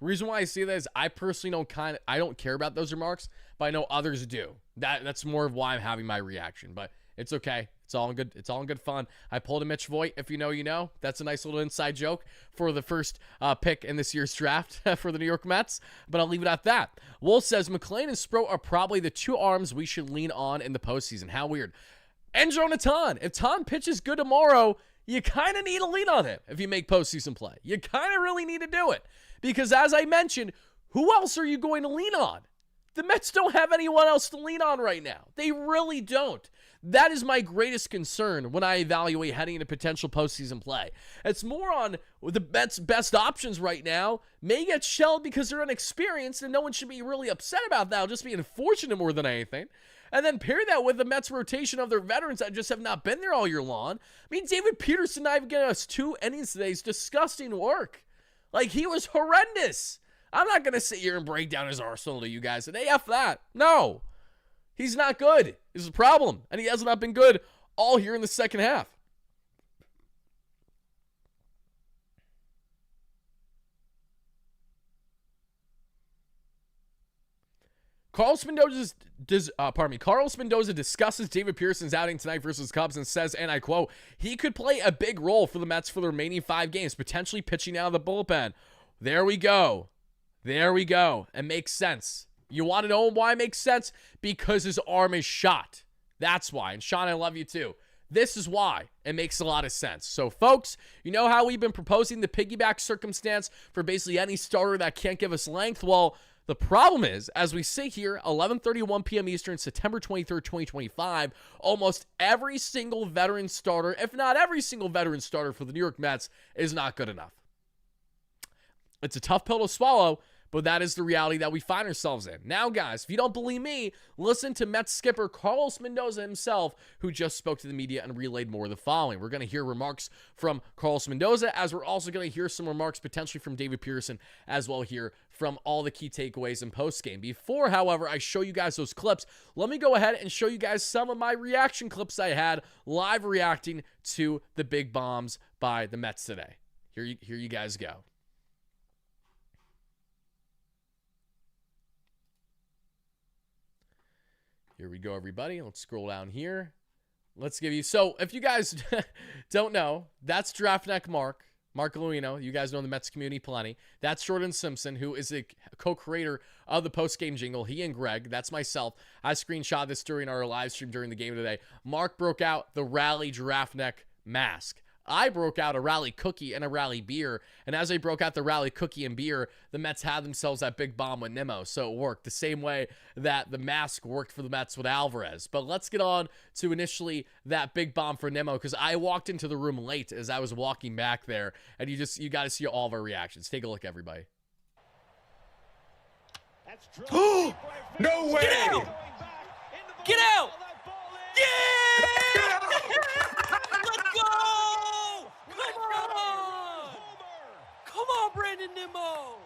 Reason why I see that is I personally I don't care about those remarks, but I know others do. That's more of why I'm having my reaction, but it's okay. It's all in good. It's all in good fun. I pulled a Mitch Voigt. If you know, you know. That's a nice little inside joke for the first pick in this year's draft for the New York Mets. But I'll leave it at that. Wolf says McLean and Sproat are probably the two arms we should lean on in the postseason. How weird. Andrew Natan. If Tan pitches good tomorrow, you kind of need to lean on him if you make postseason play. You kind of really need to do it because, as I mentioned, who else are you going to lean on? The Mets don't have anyone else to lean on right now. They really don't. That is my greatest concern when I evaluate heading into potential postseason play. It's more on the Mets' best options right now may get shelled because they're inexperienced, and no one should be really upset about that. I'll just be unfortunate more than anything. And then pair that with the Mets' rotation of their veterans that just have not been there all year long. I mean, David Peterson not even getting us 2 innings today is disgusting work. Like, he was horrendous. I'm not going to sit here and break down his arsenal to you guys today. F that. No. He's not good is the problem. And he has not been good all here in the second half. Carl Mendoza discusses David Pearson's outing tonight versus Cubs and says, and I quote, he could play a big role for the Mets for the remaining 5 games, potentially pitching out of the bullpen. There we go. There we go. It makes sense. You want to know why it makes sense? Because his arm is shot. That's why. And Sean, I love you too. This is why it makes a lot of sense. So, folks, you know how we've been proposing the piggyback circumstance for basically any starter that can't give us length? Well, the problem is, as we sit here, 11:31 p.m. Eastern, September 23rd, 2025, almost every single veteran starter, if not every single veteran starter for the New York Mets, is not good enough. It's a tough pill to swallow, but that is the reality that we find ourselves in. Now, guys, if you don't believe me, listen to Mets skipper Carlos Mendoza himself, who just spoke to the media and relayed more of the following. We're going to hear remarks from Carlos Mendoza, as we're also going to hear some remarks potentially from David Pearson, as well here from all the key takeaways in postgame. Before, however, I show you guys those clips, let me go ahead and show you guys some of my reaction clips I had live reacting to the big bombs by the Mets today. Here you guys go. Here we go, everybody. Let's scroll down here. Let's give you... So, if you guys don't know, that's Draftneck Mark Luino. You guys know the Mets community plenty. That's Jordan Simpson, who is a co-creator of the post-game jingle. He and Greg, that's myself. I screenshot this during our live stream during the game today. Mark broke out the Rally Draftneck mask. I broke out a Rally cookie and a Rally beer, and as I broke out the Rally cookie and beer, the Mets had themselves that big bomb with Nimmo, so it worked the same way that the mask worked for the Mets with Alvarez. But let's get on to initially that big bomb for Nimmo, because I walked into the room late as I was walking back there, and you got to see all of our reactions. Take a look, everybody. No way! Get out! Get out! Yeah! Let's go! Come on! Come on, Brandon Nimmo!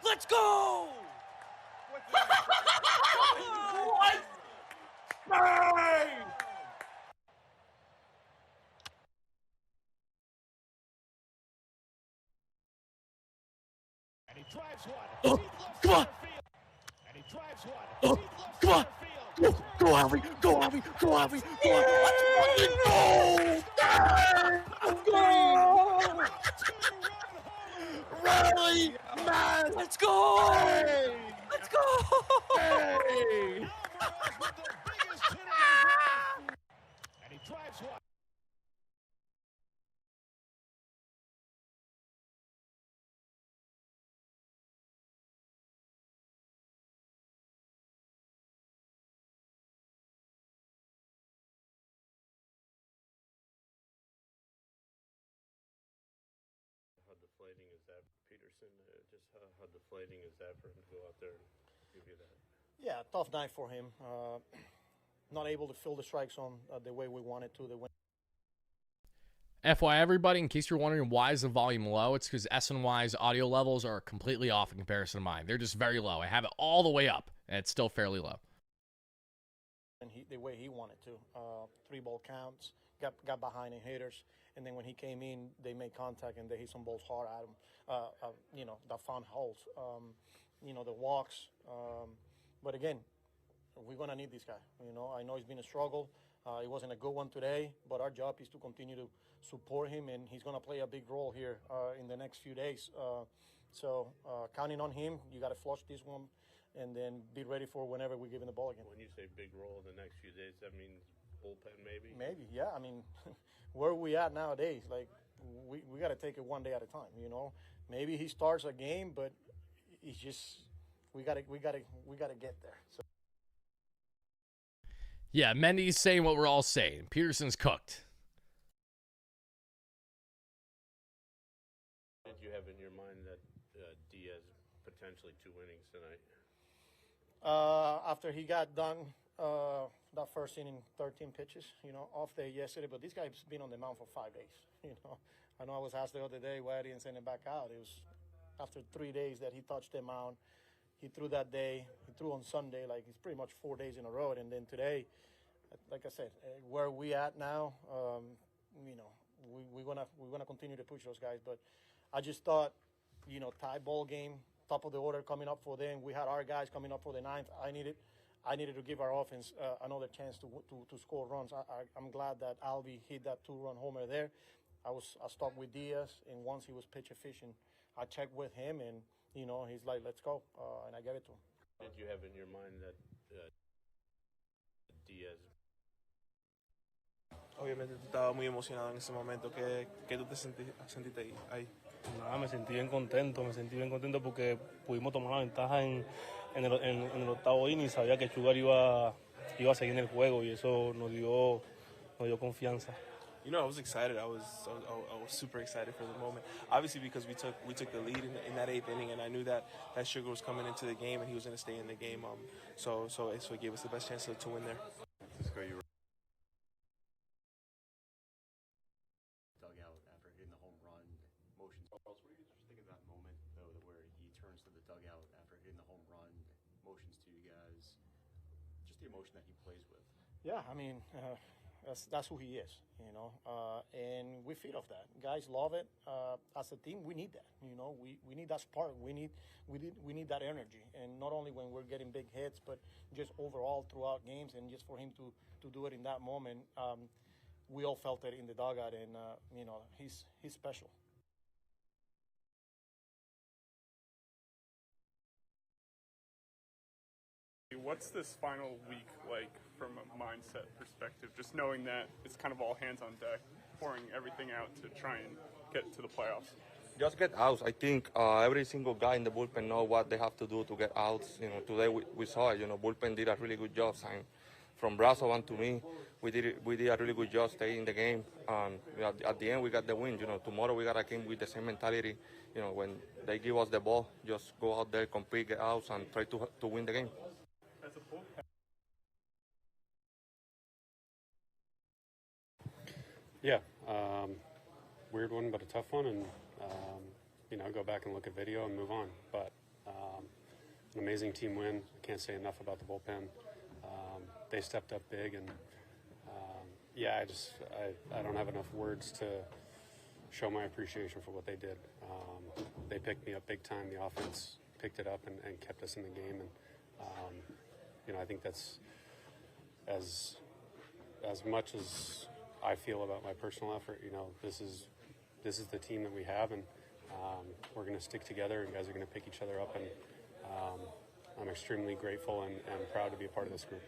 Let's go! What? Bang! And he drives one. Oh, come on! And he drives one. Oh, come on! Go, Alvy! Go, Alvy! Go, Alvy! Go, Alvy! Let's fucking go! Let's go! Rally, man! Let's go! Hey! Let's go! Hey! And he drives one. How deflating is that, Peterson? Just how deflating is that for him to go out there and give you that? Yeah, tough night for him. Not able to fill the strike zone the way we wanted to. FYI, everybody, in case you're wondering why is the volume low, it's because SNY's audio levels are completely off in comparison to mine. They're just very low. I have it all the way up, and it's still fairly low. And the way he wanted to. 3-ball counts, got behind in hitters, and then when he came in, they made contact and they hit some balls hard at him. You know, that found holes. You know, the walks. But again, we're gonna need this guy. You know, I know it's been a struggle. It wasn't a good one today, but our job is to continue to support him, and he's gonna play a big role here in the next few days. So counting on him, you got to flush this one, and then be ready for whenever we give him the ball again. When you say big role in the next few days, that means bullpen maybe? Maybe, yeah. I mean, where are we at nowadays? Like, we got to take it one day at a time. You know, maybe he starts a game, but it's just we got to get there. So. Yeah, Mendy's saying what we're all saying. Peterson's cooked. Did you have in your mind that Diaz potentially 2 innings tonight? After he got done that first inning, 13 pitches, you know, off day yesterday, but this guy's been on the mound for 5 days. You know, I know I was asked the other day why I didn't send him back out. It was after 3 days that he touched the mound. He threw that day. He threw on Sunday. Like, it's pretty much 4 days in a row. And then today, like I said, where we at now, you know, we're gonna continue to push those guys. But I just thought, you know, tie ball game, top of the order coming up for them. We had our guys coming up for the ninth. I needed to give our offense another chance to score runs. I'm glad that Alvy hit that 2-run homer there. I stuck with Diaz, and once he was pitch efficient, I checked with him, and you know, he's like, let's go, and I gave it to him. Did you have in your mind that Diaz? Obviamente tú estabas muy emocionado en ese momento. ¿Qué tú te sentiste ahí? Nada, me sentí bien contento porque pudimos tomar la ventaja en el octavo inning. Sabía que Sugar iba a seguir en el juego y eso nos dio confianza. You know, I was excited. I was super excited for the moment. Obviously, because we took the lead in that 8th inning, and I knew that Sugar was coming into the game and he was going to stay in the game. So it gave us the best chance to win there. Dugout after hitting the home run, motions. What do you just think of that moment though, where he turns to the dugout after hitting the home run, motions to you guys, just the emotion that he plays with? Yeah, I mean, that's who he is, you know, and we feed off that. Guys love it. As a team, we need that. You know, we need that spark. We need that energy, and not only when we're getting big hits, but just overall throughout games, and just for him to do it in that moment. We all felt it in the dugout, and you know, he's special. What's this final week like from a mindset perspective? Just knowing that it's kind of all hands on deck, pouring everything out to try and get to the playoffs. Just get outs. I think every single guy in the bullpen know what they have to do to get outs. You know, today we saw it. You know, bullpen did a really good job. From Brazovan to me, we did a really good job staying in the game. You know, at the end, we got the win. You know, tomorrow we got a game with the same mentality. You know, when they give us the ball, just go out there, compete, get outs, and try to win the game. As a bullpen. Yeah, weird one, but a tough one, and you know, go back and look at video and move on. But an amazing team win. I can't say enough about the bullpen. They stepped up big, and yeah, I don't have enough words to show my appreciation for what they did. They picked me up big time. The offense picked it up and kept us in the game, and you know, I think that's as much as I feel about my personal effort. You know, this is the team that we have, and we're going to stick together, and guys are going to pick each other up, and I'm extremely grateful and proud to be a part of this group.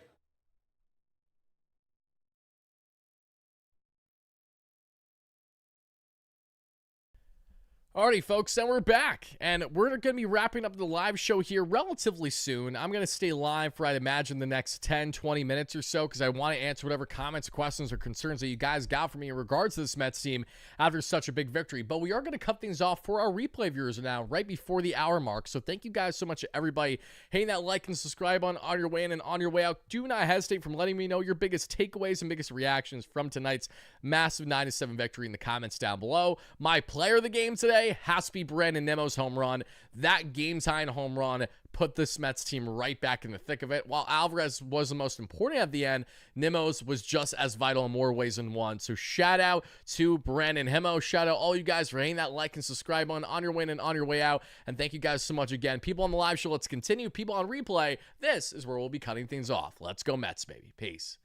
Alrighty, folks, and we're back, and we're going to be wrapping up the live show here relatively soon. I'm going to stay live for, I'd imagine, the next 10, 20 minutes or so, because I want to answer whatever comments, questions, or concerns that you guys got for me in regards to this Mets team after such a big victory. But we are going to cut things off for our replay viewers now, right before the hour mark. So thank you guys so much to everybody hitting that like and subscribe on your way in and on your way out. Do not hesitate from letting me know your biggest takeaways and biggest reactions from tonight's massive 9-7 victory in the comments down below. My player of the game today has to be WardyNYM's home run. That game-tying home run put this Mets team right back in the thick of it. While Alvarez was the most important at the end, Nimmo's was just as vital in more ways than one. So shout out to WardyNYM. Shout out all you guys for hitting that like and subscribe on your way in and on your way out. And thank you guys so much again. People on the live show, let's continue. People on replay, this is where we'll be cutting things off. Let's go Mets, baby. Peace.